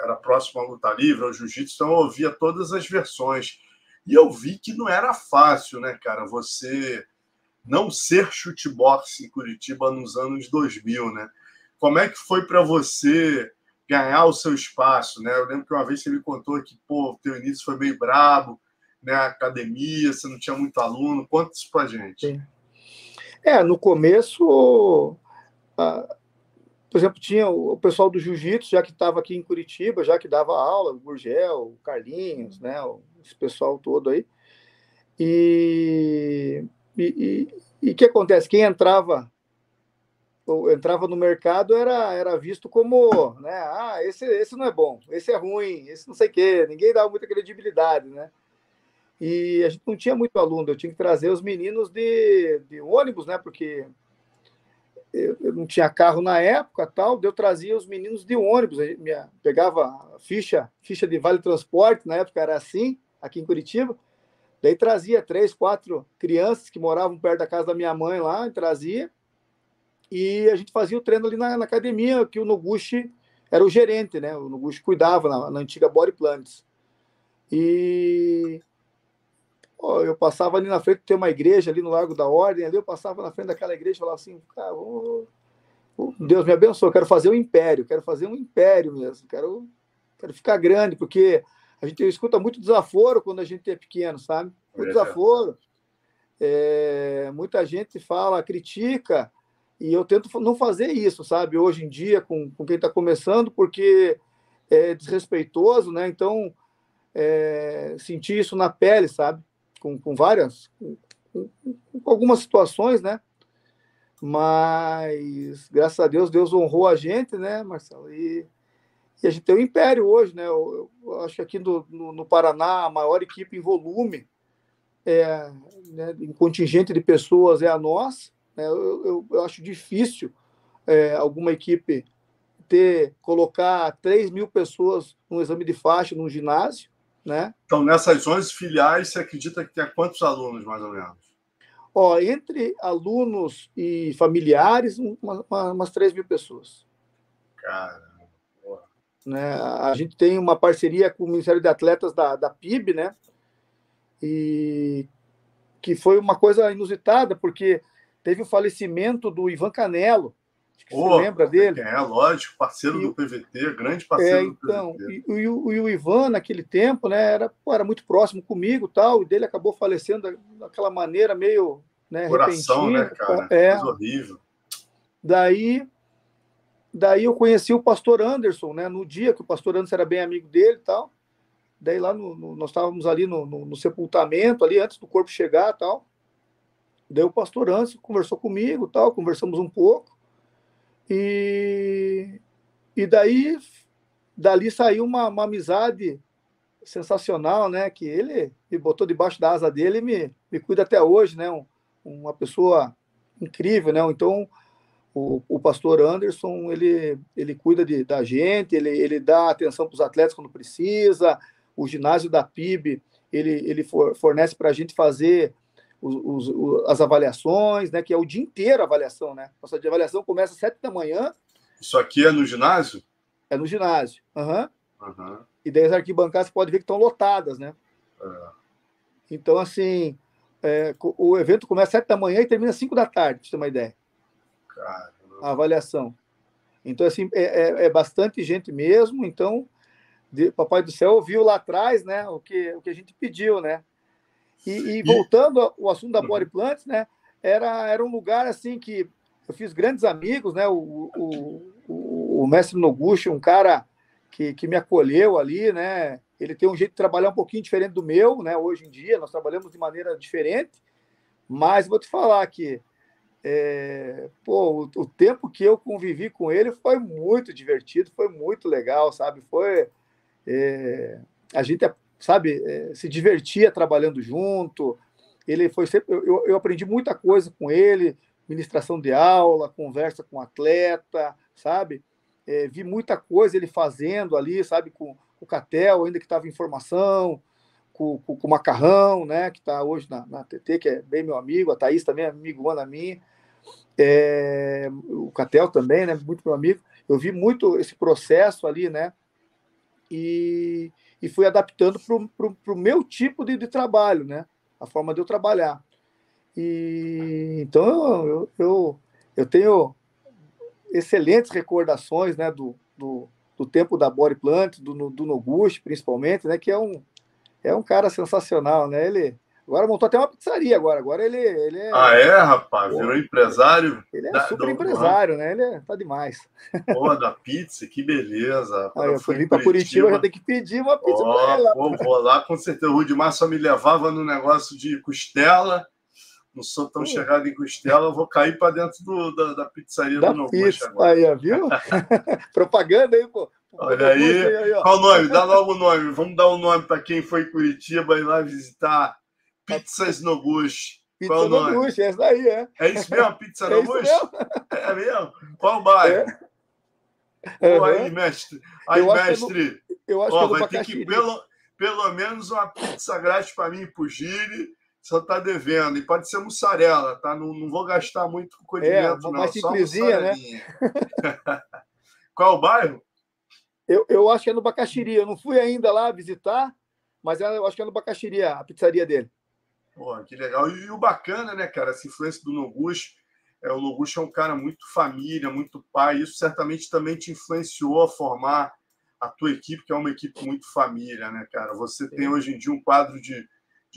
era próximo à luta livre, ao jiu-jitsu, então eu ouvia todas as versões. E eu vi que não era fácil, né, cara? Você não ser chutebox em Curitiba nos anos 2000, né? Como é que foi para você ganhar o seu espaço, né? Eu lembro que uma vez você me contou que, pô, o teu início foi meio brabo, né? Academia, você não tinha muito aluno. Conta isso pra gente. Sim. No começo, por exemplo, tinha o pessoal do jiu-jitsu, já que estava aqui em Curitiba, já que dava aula, o Gurgel, o Carlinhos, né? Esse pessoal todo aí. E o que acontece? Quem entrava no mercado era visto como, né? Esse não é bom, esse é ruim, esse não sei o quê. Ninguém dava muita credibilidade, né? E a gente não tinha muito aluno, eu tinha que trazer os meninos de ônibus, né? Porque eu não tinha carro na época, tal, eu trazia os meninos de ônibus, pegava ficha de vale transporte, na época era assim, aqui em Curitiba, daí trazia 3, 4 crianças que moravam perto da casa da minha mãe lá, trazia, e a gente fazia o treino ali na academia, que o Noguchi era o gerente, né? O Noguchi cuidava na antiga Body Plants. E eu passava ali na frente, tem uma igreja ali no Largo da Ordem, ali eu passava na frente daquela igreja e falava assim, cara, Deus me abençoe, quero fazer um império mesmo, quero ficar grande, porque a gente escuta muito desaforo quando a gente é pequeno, sabe? Muito desaforo. Muita gente fala, critica, e eu tento não fazer isso, sabe? Hoje em dia, com quem está começando, porque é desrespeitoso, né? Então, sentir isso na pele, sabe? Com várias, com algumas situações, né? Mas, graças a Deus, Deus honrou a gente, né, Marcelo? E a gente tem um império hoje, né? Eu acho que aqui no Paraná, a maior equipe em volume, né, em contingente de pessoas, é a nossa. Né? Eu acho difícil alguma equipe colocar 3.000 pessoas num exame de faixa, num ginásio, né? Então, nessas 11 filiais, você acredita que tem quantos alunos, mais ou menos? Entre alunos e familiares, umas 3.000 pessoas. Caramba. Né? A gente tem uma parceria com o Ministério de Atletas da PIB, né? E que foi uma coisa inusitada, porque teve o falecimento do Ivan Canelo, acho que você lembra dele. Lógico, parceiro do PVT, grande parceiro do PVT. E o Ivan, naquele tempo, né, era muito próximo comigo, tal, e dele acabou falecendo daquela maneira meio, né, coração, repentina. Né, cara? Coisa horrível. Daí eu conheci o pastor Anderson, né, no dia que o pastor Anderson era bem amigo dele e tal, Daí lá nós estávamos ali no sepultamento, ali antes do corpo chegar e tal. Daí o pastor Anderson conversou comigo, tal, conversamos um pouco. E daí, dali saiu uma amizade sensacional, né? Que ele me botou debaixo da asa dele e me cuida até hoje, né? Uma pessoa incrível, né? Então, o pastor Anderson, ele cuida da gente, ele dá atenção para os atletas quando precisa. O ginásio da PIB, ele fornece para a gente fazer as avaliações, né? Que é o dia inteiro a avaliação, né? Nossa avaliação começa às 7 da manhã. Isso aqui é no ginásio? É no ginásio. Uhum. Uhum. E daí as arquibancadas você pode ver que estão lotadas, né? Então, assim, o evento começa às 7 da manhã e termina às 5 da tarde, para você ter uma ideia. Caramba. A avaliação. Então, assim, é bastante gente mesmo. Então, Papai do Céu ouviu lá atrás, né? O que a gente pediu, né? E voltando ao assunto da Body Plants, né? Era um lugar, assim, que eu fiz grandes amigos, né? O mestre Noguchi, um cara que me acolheu ali, né? Ele tem um jeito de trabalhar um pouquinho diferente do meu, né? Hoje em dia, nós trabalhamos de maneira diferente, mas vou te falar que o tempo que eu convivi com ele foi muito divertido, foi muito legal, sabe? A gente, sabe, se divertia trabalhando junto. Ele foi sempre, eu aprendi muita coisa com ele, ministração de aula, conversa com atleta, sabe? Vi muita coisa ele fazendo ali, sabe, com o Catel, ainda que estava em formação, com o Macarrão, né, que está hoje na TT, que é bem meu amigo, a Thaís também é amigona minha, o Catel também, né, muito meu amigo. Eu vi muito esse processo ali, né, e fui adaptando para o meu tipo de trabalho, né, a forma de eu trabalhar. Então eu tenho excelentes recordações, né, do tempo da Body Plant, do Noguchi, principalmente, né, que é um cara sensacional, né? Ele agora montou até uma pizzaria agora ele é... Ah, rapaz? Virou empresário? Ele é super empresário, né? Ele tá demais. Pô, da pizza, que beleza. Quando eu vim para Curitiba, eu já tenho que pedir uma pizza para ele lá. Pô, vou lá, com certeza. O Rudimar só me levava no negócio de costela. Não sou tão chegado em costela, eu vou cair para dentro da pizzaria do Noguchi agora. Aí, viu? Propaganda aí, pô. Olha aí. Qual o nome? Dá logo o nome. Vamos dar um nome para quem foi em Curitiba e lá visitar Pizzas Noguchi. Qual o nome? Noguchi, essa daí, É isso mesmo? Pizza Noguchi? É mesmo? Qual o bairro? Aí, mestre. Mestre. Eu acho que é do vai ter que pelo menos uma pizza grátis para mim e pro Giri. Só tá devendo. E pode ser mussarela, tá? Não vou gastar muito com condimento, não. Mais simplesinha, né? Qual o bairro? Eu acho que é no Bacaxiri. Eu não fui ainda lá visitar, mas eu acho que é no Bacaxiri, a pizzaria dele. Pô, que legal. E o bacana, né, cara? Essa influência do Noguchi. O Noguchi é um cara muito família, muito pai. Isso certamente também te influenciou a formar a tua equipe, que é uma equipe muito família, né, cara? Você tem hoje em dia um quadro de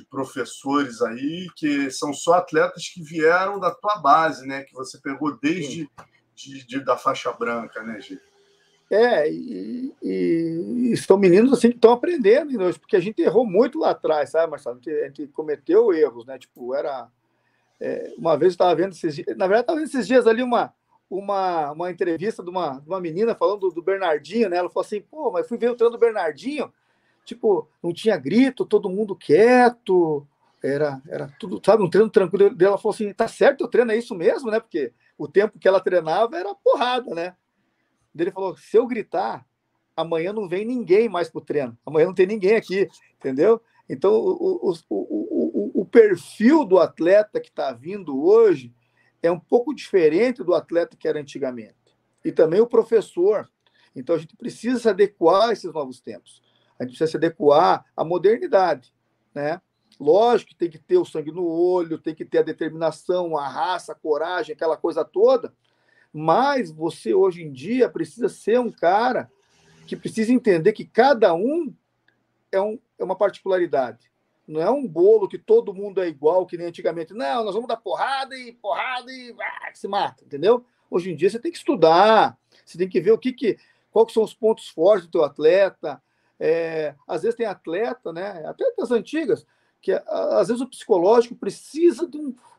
professores aí que são só atletas que vieram da tua base, né? Que você pegou desde da faixa branca, né, Gil? E são meninos assim que estão aprendendo, porque a gente errou muito lá atrás, sabe, Marcelo? A gente cometeu erros, né? Tipo, uma vez eu estava vendo esses dias, na verdade, estava vendo esses dias ali uma entrevista de uma menina falando do Bernardinho, né? Ela falou assim, pô, mas fui ver o treino do Bernardinho, tipo, não tinha grito, todo mundo quieto, era tudo, sabe, um treino tranquilo. Ela falou assim, tá certo, o treino é isso mesmo, né? Porque o tempo que ela treinava era porrada, né? Ele falou, se eu gritar, amanhã não vem ninguém mais pro treino, amanhã não tem ninguém aqui, entendeu? Então, o perfil do atleta que está vindo hoje é um pouco diferente do atleta que era antigamente. E também o professor. Então, a gente precisa se adequar a esses novos tempos. A gente precisa se adequar à modernidade, né? Lógico que tem que ter o sangue no olho, tem que ter a determinação, a raça, a coragem, aquela coisa toda, mas você, hoje em dia, precisa ser um cara que precisa entender que cada um é uma particularidade. Não é um bolo que todo mundo é igual, que nem antigamente. Não, nós vamos dar porrada e se mata, entendeu? Hoje em dia você tem que estudar, você tem que ver quais são os pontos fortes do teu atleta, Às vezes tem atleta, né? Até das antigas, que às vezes o psicológico precisa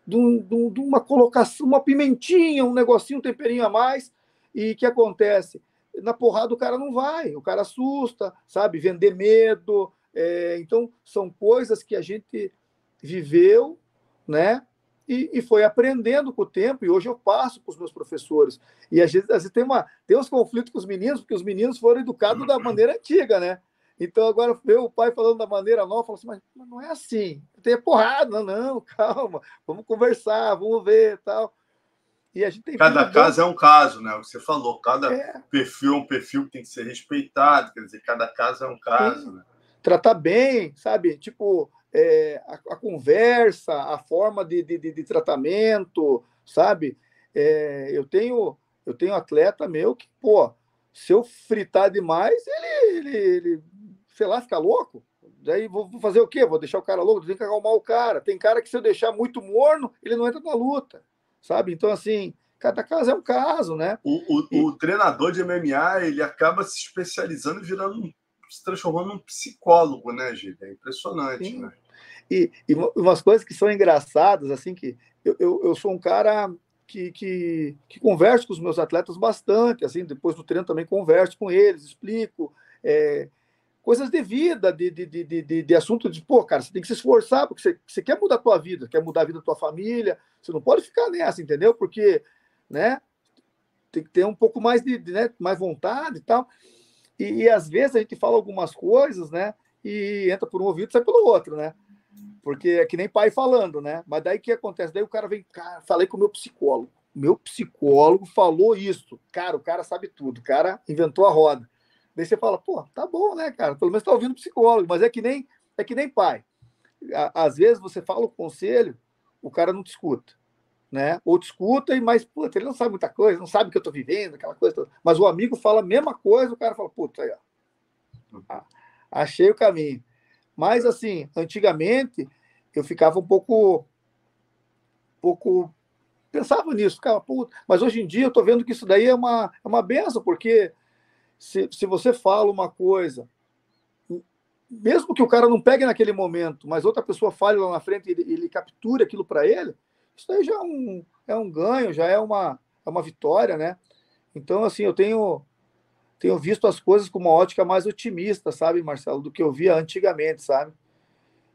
de uma colocação, uma pimentinha, um negocinho, um temperinho a mais, e o que acontece? Na porrada o cara não vai, o cara assusta, sabe? Vender medo. Então, são coisas que a gente viveu, né? E foi aprendendo com o tempo, e hoje eu passo para os meus professores. E às vezes tem uns conflitos com os meninos, porque os meninos foram educados da maneira antiga, né? Então, agora ver o pai falando da maneira nova, fala assim, mas não é assim, tem porrada, não, calma, vamos conversar, vamos ver tal. E a gente tem cada caso é um caso, né? Você falou, cada é, perfil é um perfil que tem que ser respeitado, quer dizer, cada caso é um caso, sim, né? tratar bem, sabe? Tipo, a conversa, a forma de tratamento, sabe? Eu tenho atleta meu que, pô, se eu fritar demais, ele sei lá, fica louco. Daí vou fazer o quê? Vou deixar o cara louco? Tem que acalmar o cara. Tem cara que se eu deixar muito morno, ele não entra na luta, sabe? Então, assim, cada caso é um caso, né? O treinador de MMA, ele acaba se especializando e se transformando num psicólogo, né, Gil? É impressionante, Sim. né? E umas coisas que são engraçadas, assim, que eu sou um cara que converso com os meus atletas bastante, assim, depois do treino também converso com eles, explico coisas de vida, de assunto de, pô, cara, você tem que se esforçar, porque você quer mudar a tua vida, quer mudar a vida da tua família, você não pode ficar nessa, entendeu? Porque, né, tem que ter um pouco mais né, mais vontade e tal. E às vezes a gente fala algumas coisas, né, e entra por um ouvido e sai pelo outro, né? Porque é que nem pai falando, né? Mas daí o que acontece? Daí o cara vem, cara, falei com o meu psicólogo. Meu psicólogo falou isso. Cara, o cara sabe tudo. O cara inventou a roda. Daí você fala, pô, tá bom, né, cara? Pelo menos tá ouvindo o psicólogo. Mas é que nem pai. Às vezes você fala o conselho, o cara não te escuta, né? Ou te escuta, mas, puta, ele não sabe muita coisa, não sabe o que eu tô vivendo, aquela coisa toda. Mas o amigo fala a mesma coisa, o cara fala, puta, aí, ó, achei o caminho. Mas, assim, antigamente, eu ficava um pouco pensava nisso, ficava, puta. Mas hoje em dia eu estou vendo que isso daí é uma benção, porque se você fala uma coisa, mesmo que o cara não pegue naquele momento, mas outra pessoa fale lá na frente e ele capture aquilo para ele, isso daí já é um ganho, já é uma vitória, né? Então, assim, eu tenho visto as coisas com uma ótica mais otimista, sabe, Marcelo, do que eu via antigamente, sabe?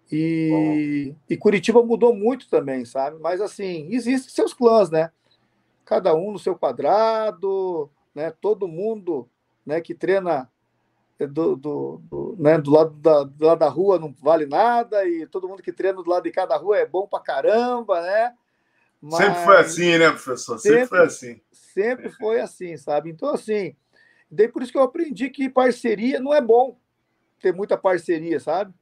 Bom, E Curitiba mudou muito também, sabe? Mas, assim, existem seus clãs, né? Cada um no seu quadrado, né? Todo mundo, né, que treina né, do lado da rua não vale nada, e todo mundo que treina do lado de cada rua é bom pra caramba, né? sempre foi Mas assim, né, professor? Sempre foi sempre, assim. sempre foi assim, sabe? Então, assim, daí por isso que eu aprendi que parceria não é bom ter muita parceria, sabe?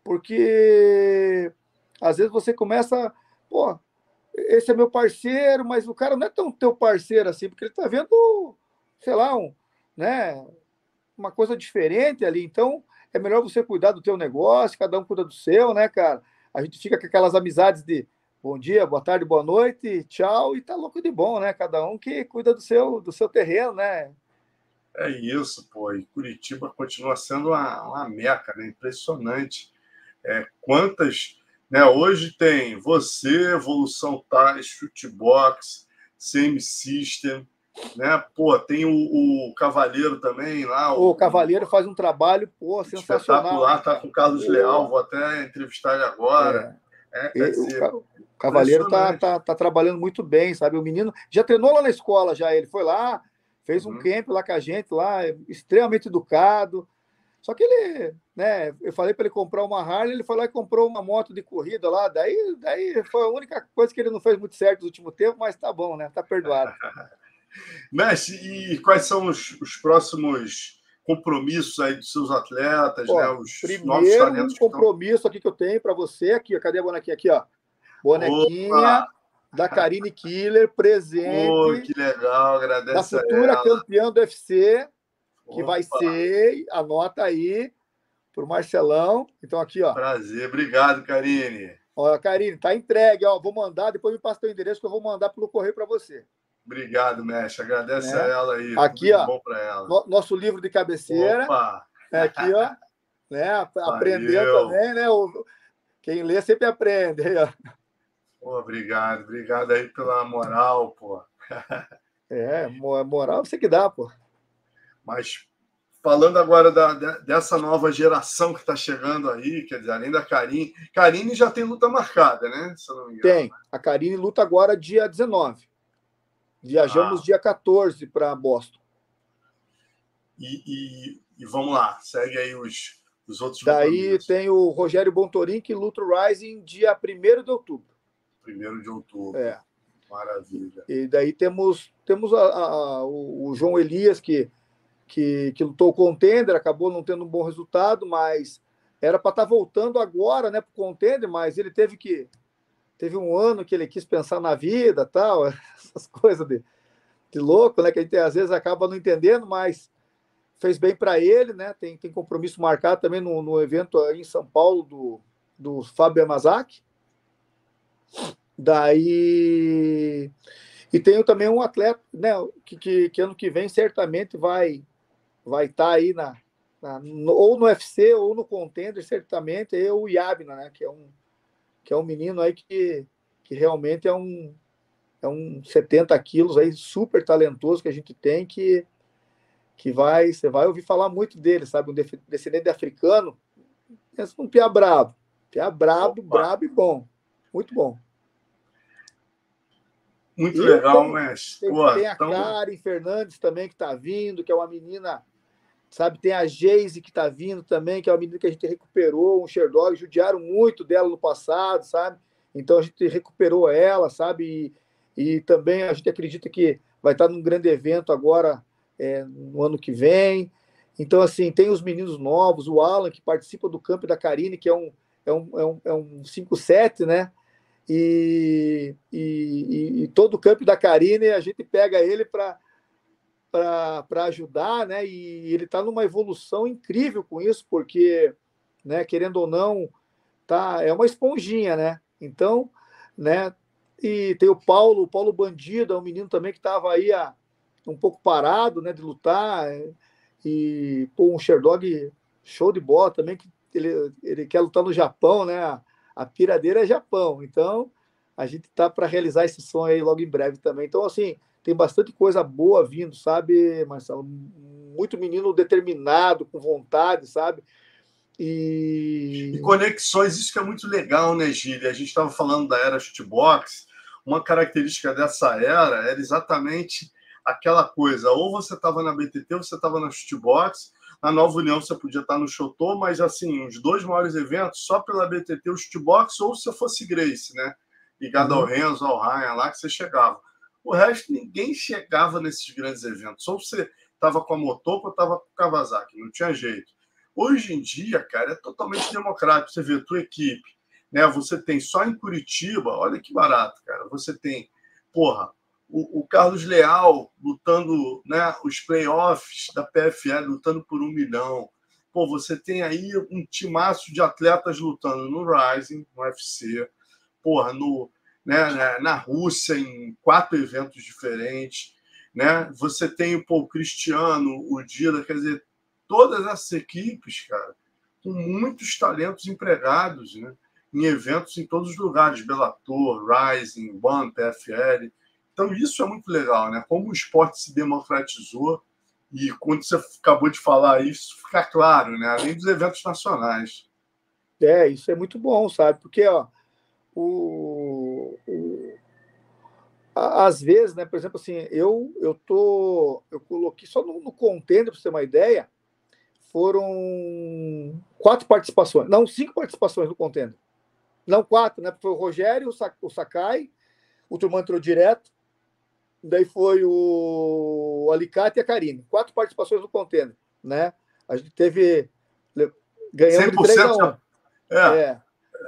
Porque às vezes você começa, pô, esse é meu parceiro, mas o cara não é tão teu parceiro assim, porque ele tá vendo, sei lá, né, uma coisa diferente ali. Então, é melhor você cuidar do teu negócio, cada um cuida do seu, né, cara? A gente fica com aquelas amizades de bom dia, boa tarde, boa noite, tchau, e tá louco de bom, né? Cada um que cuida do seu terreno, né? É isso, pô. E Curitiba continua sendo uma meca, né? Impressionante. Quantas. Né? Hoje tem você, Evolução Tais, Shootbox, CM System, né? Pô, tem o Cavaleiro também lá, O Cavaleiro faz um trabalho, pô, sensacional, né, espetacular, tá com cara? o Carlos Leal, Pô, vou até entrevistar ele agora. é, Quer o dizer, Cavaleiro tá, impressionante. tá, tá trabalhando muito bem, sabe? O menino já treinou lá na escola, já ele foi lá, fez um Uhum. camp lá com a gente, lá, extremamente educado. Só que ele, né, eu falei para ele comprar uma Harley, ele foi lá e comprou uma moto de corrida lá, daí foi a única coisa que ele não fez muito certo no último tempo, mas tá bom, né? Tá perdoado. Mestre, e quais são os próximos compromissos aí dos seus atletas, né? Ó, Os novos primeiro um talentos que estão. compromisso aqui que eu tenho para você aqui, ó, cadê a bonequinha aqui, ó? Opa! Bonequinha da Karine Killer, Pô, presente que legal, da agradece a futura ela. campeã do UFC, que vai Opa, ser, anota aí, pro Marcelão. Então aqui, ó. prazer, obrigado, Karine. Ó, Karine, tá entregue, ó. Vou mandar, depois me passa teu endereço que eu vou mandar pelo correio para você, Obrigado, mestre. Agradece a né? ela aí. Tudo Aqui, de ó, bom para ela. nosso livro de cabeceira, Opa! é aqui, ó. né? Aprendendo Valeu. também, né? Quem lê sempre aprende. Pô, obrigado aí pela moral, pô. Moral você que dá, pô. Mas falando agora dessa nova geração que está chegando aí, quer dizer, além da Karine. Karine já tem luta marcada, né? Se eu não me engano. Tem. A Karine luta agora dia 19. Viajamos dia 14 para Boston. E vamos lá, segue aí os outros Daí compromissos. tem o Rogério Bontorin, que luta o Rising dia 1º de outubro. 1º de outubro. Maravilha. E daí temos o João Elias, que lutou o Contender, acabou não tendo um bom resultado, mas era para estar voltando agora, né, para o Contender, mas ele teve um ano que ele quis pensar na vida, tal, essas coisas de louco, né, que a gente às vezes acaba não entendendo, mas fez bem para ele, né? Tem compromisso marcado também no evento aí em São Paulo do Fábio Yamazaki. Daí e tenho também um atleta, né, que ano que vem certamente vai estar aí ou no UFC ou no Contender, certamente, é o Yabna, né, que é um menino aí que realmente é um 70 quilos aí, super talentoso que a gente tem, que você vai ouvir falar muito dele, sabe? Um descendente de africano, pensa num piá brabo. Piá brabo, brabo e bom. Muito bom. Muito legal, mas... Tem a Karen Fernandes também, que está vindo, que é uma menina, sabe? Tem a Geise, que está vindo também, que é uma menina que a gente recuperou, um Sherdog, judiaram muito dela no passado, sabe? Então a gente recuperou ela, sabe? E também a gente acredita que vai estar num grande evento agora, no ano que vem. Então, assim, tem os meninos novos, o Alan, que participa do campo da Karine, que é um 5-7, né? E todo o campo da Karine, a gente pega ele para ajudar, né? E ele está numa evolução incrível com isso, porque, né, querendo ou não, é uma esponjinha, né? Então, né? E tem o Paulo Bandido, é um menino também que estava aí um pouco parado, né, de lutar, e pô, um Sherdog show de bola também, que ele quer lutar no Japão, né? A piradeira é Japão, então a gente tá para realizar esse sonho aí logo em breve também. Então, assim, tem bastante coisa boa vindo, sabe, Marcelo? Muito menino determinado, com vontade, sabe? E conexões, isso que é muito legal, né, Gília? A gente estava falando da era shootbox, uma característica dessa era era exatamente aquela coisa, ou você estava na BTT ou você estava na shootbox, na Nova União você podia estar no Shotô, mas assim, os dois maiores eventos, só pela BTT o shootbox, ou se fosse Grace, né? Ligado ao Renzo, ao Ryan, lá que você chegava. O resto, ninguém chegava nesses grandes eventos, ou você estava com a Motoko ou estava com o Kawasaki, não tinha jeito. Hoje em dia, cara, é totalmente democrático. Você vê a tua equipe, né? Você tem só em Curitiba, olha que barato, cara. Você tem, porra, o Carlos Leal lutando, né? Os playoffs da PFL lutando por 1 milhão. Pô, você tem aí um timaço de atletas lutando no Rising, no UFC, porra, na Rússia, em 4 eventos diferentes, né? Você tem o Cristiano, o Dila, quer dizer, todas essas equipes, cara, com muitos talentos empregados, né? Em eventos em todos os lugares, Bellator, Rising, One, PFL. Então, isso é muito legal, né? Como o esporte se democratizou e quando você acabou de falar isso, fica claro, né? Além dos eventos nacionais. Isso é muito bom, sabe? Porque, ó, às vezes, né, por exemplo, assim, eu coloquei só no Contender, para você ter uma ideia, foram 4 participações, não, 5 participações no Contender. Não 4, né? Foi o Rogério, o Sakai, o Turman entrou direto, daí foi o Alicate e a Karine. 4 participações no Contender, né? A gente ganhamos de 3-1.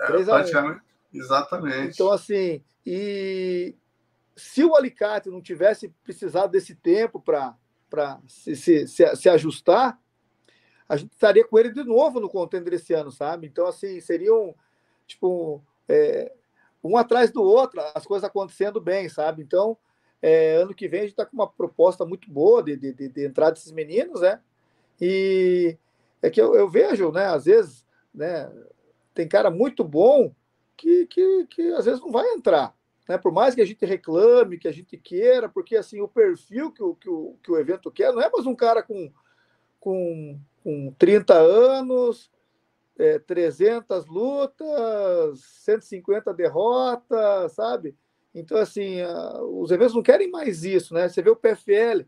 3-1. Exatamente. Então, assim, e se o Alicate não tivesse precisado desse tempo para se ajustar, a gente estaria com ele de novo no Contender esse ano, sabe? Então, assim, seriam, tipo, um atrás do outro, as coisas acontecendo bem, sabe? Então, ano que vem a gente está com uma proposta muito boa de entrar desses meninos, né? E é que eu vejo, né, às vezes, né, tem cara muito bom que às vezes não vai entrar, né? Por mais que a gente reclame, que a gente queira, porque assim, o perfil que o evento quer não é mais um cara com 30 anos, 300 lutas, 150 derrotas, sabe? Então, assim, os eventos não querem mais isso, né? Você vê o PFL.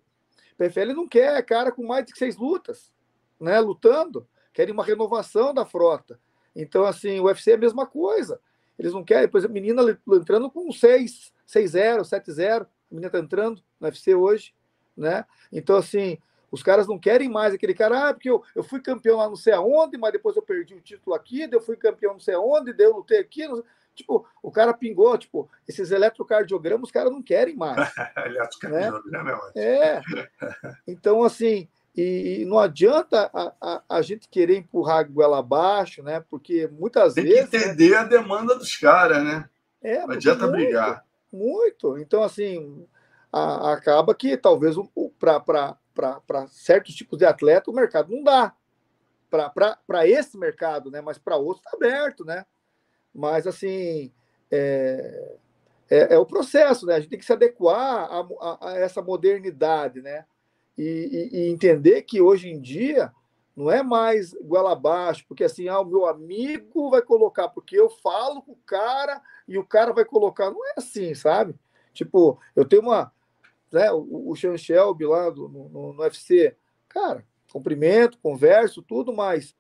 O PFL não quer cara com mais de 6 lutas, né? Lutando. Querem uma renovação da frota. Então, assim, o UFC é a mesma coisa. Eles não querem, por exemplo, menina entrando com 6-0, 7-0. A menina está entrando no UFC hoje, né? Então, assim, os caras não querem mais aquele cara, porque eu fui campeão lá não sei aonde, mas depois eu perdi o título aqui, daí eu fui campeão não sei aonde, daí eu lutei aqui. Tipo, o cara pingou, tipo, esses eletrocardiogramas os caras não querem mais. Né? Eletrocardiograma é ótimo. Então, assim, e não adianta a gente querer empurrar a goela abaixo, né? Porque muitas vezes. Tem que entender, né, a demanda dos caras, né? Não adianta muito, brigar. Muito. Então, assim, acaba que talvez para certos tipos de atleta o mercado não dá. Para esse mercado, né? Mas para outros está aberto, né? Mas, assim, é o processo, né? A gente tem que se adequar a essa modernidade, né? E entender que hoje em dia não é mais goela abaixo, porque assim, o meu amigo vai colocar, porque eu falo com o cara e o cara vai colocar. Não é assim, sabe? Tipo, eu tenho né, o Sean Shelby lá no UFC, cara, cumprimento, converso, tudo, mas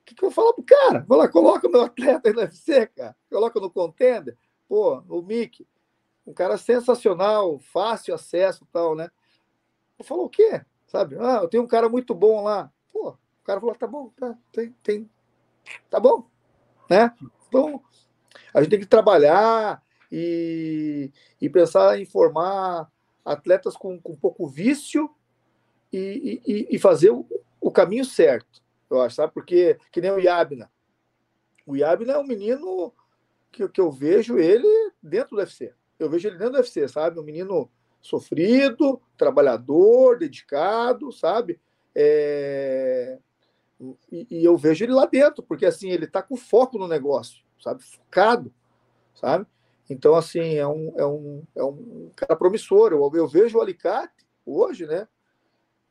o que eu vou falar pro cara? Vou lá, coloca o meu atleta aí no UFC, cara, coloca no Contender, pô, no Mickey, um cara sensacional, fácil acesso e tal, né? Eu falo, o quê? Sabe? Eu tenho um cara muito bom lá. Pô, o cara falou, tá bom, tá bom, né? Então, a gente tem que trabalhar e pensar em formar atletas com pouco vício e fazer o caminho certo, eu acho, sabe? Porque, que nem o Yabna. O Yabna é um menino que eu vejo ele dentro do UFC. Eu vejo ele dentro do UFC, sabe? Um menino sofrido, trabalhador, dedicado, sabe? E eu vejo ele lá dentro, porque assim, ele tá com foco no negócio, sabe? Focado, sabe? Então, assim, é um cara promissor. Eu vejo o Alicate hoje, né?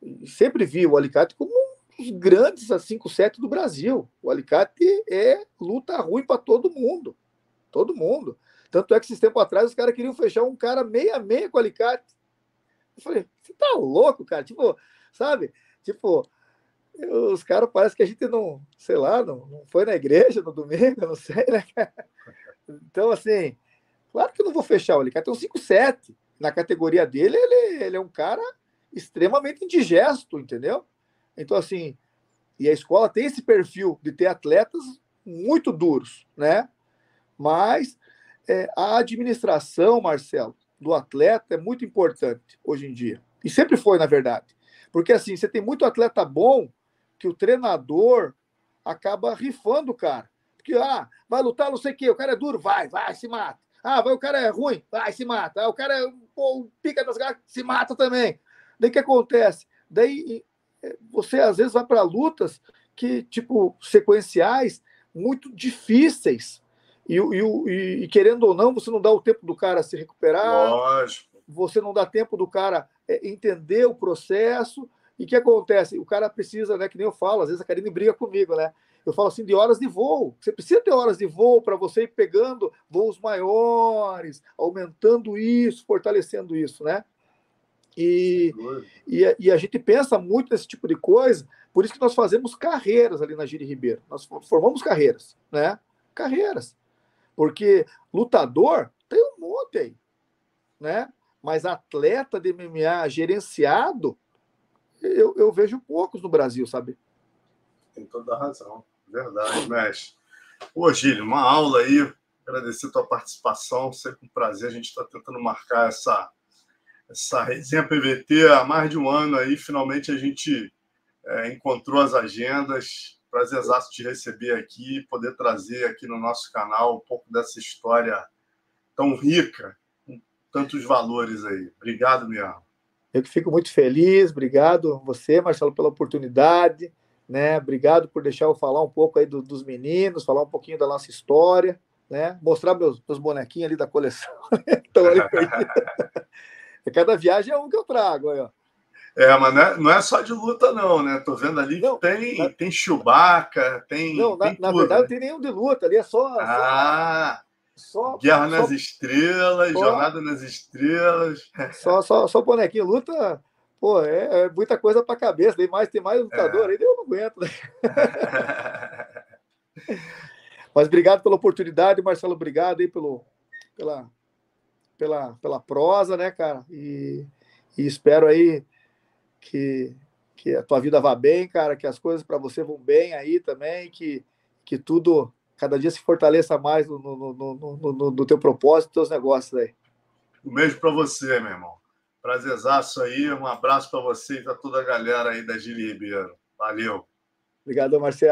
E sempre vi o Alicate como um dos grandes 5-7 do Brasil. O Alicate luta ruim para todo mundo. Todo mundo. Tanto é que esses tempos atrás os caras queriam fechar um cara meia a meia com o Alicate. Eu falei, você tá louco, cara? Tipo, sabe? Tipo, os caras parece que a gente não, sei lá, não foi na igreja no domingo, não sei, né, cara? Então, assim, claro que eu não vou fechar o Alicate, tem um 5-7. Na categoria dele, ele é um cara extremamente indigesto, entendeu? Então, assim, e a escola tem esse perfil de ter atletas muito duros, né? Mas a administração, Marcelo, do atleta é muito importante hoje em dia. E sempre foi, na verdade. Porque assim, você tem muito atleta bom que o treinador acaba rifando o cara. Porque, vai lutar não sei o quê, o cara é duro, vai, se mata. O cara é ruim, vai, se mata. O cara pica das garras, se mata também. Daí o que acontece? Daí você às vezes vai para lutas que, tipo, sequenciais muito difíceis. E querendo ou não, você não dá o tempo do cara se recuperar. Lógico. Você não dá tempo do cara entender o processo. E o que acontece? O cara precisa, né, que nem eu falo, às vezes a Karine briga comigo, né? Eu falo assim, de horas de voo. Você precisa ter horas de voo para você ir pegando voos maiores, aumentando isso, fortalecendo isso, né? E a gente pensa muito nesse tipo de coisa, por isso que nós fazemos carreiras ali na Giri Ribeiro. Nós formamos carreiras, né? Carreiras. Porque lutador tem um monte aí, né? Mas atleta de MMA gerenciado, eu vejo poucos no Brasil, sabe? Tem toda a razão. Verdade, mestre. Pô, Gílio, uma aula aí. Agradecer a tua participação. Sempre um prazer. A gente está tentando marcar essa resenha PVT há mais de um ano aí. Finalmente a gente encontrou as agendas. Prazerzaço te receber aqui, poder trazer aqui no nosso canal um pouco dessa história tão rica, com tantos valores aí. Obrigado mesmo. Eu que fico muito feliz, obrigado a você, Marcelo, pela oportunidade, né? Obrigado por deixar eu falar um pouco aí dos meninos, falar um pouquinho da nossa história, né? Mostrar meus bonequinhos ali da coleção. Então, ali perdido. Cada viagem é um que eu trago, aí, ó. Mas não é só de luta, não, né? Tô vendo ali Não, que tem Chewbacca, não, tem na tudo, verdade não né? tem nenhum de luta ali, é Guerra nas só, Estrelas, só, Jornada nas Estrelas. só bonequinho. Luta, pô, é muita coisa pra cabeça, tem mais lutador aí, eu não aguento, né? Mas obrigado pela oportunidade, Marcelo, obrigado aí pela, pela prosa, né, cara? E espero aí que a tua vida vá bem, cara, que as coisas para você vão bem aí também, que tudo cada dia se fortaleça mais no teu propósito, nos teus negócios aí. Um beijo para você, meu irmão. Prazerzaço aí, um abraço para você e para toda a galera aí da Gili Ribeiro. Valeu. Obrigado, Marcelo.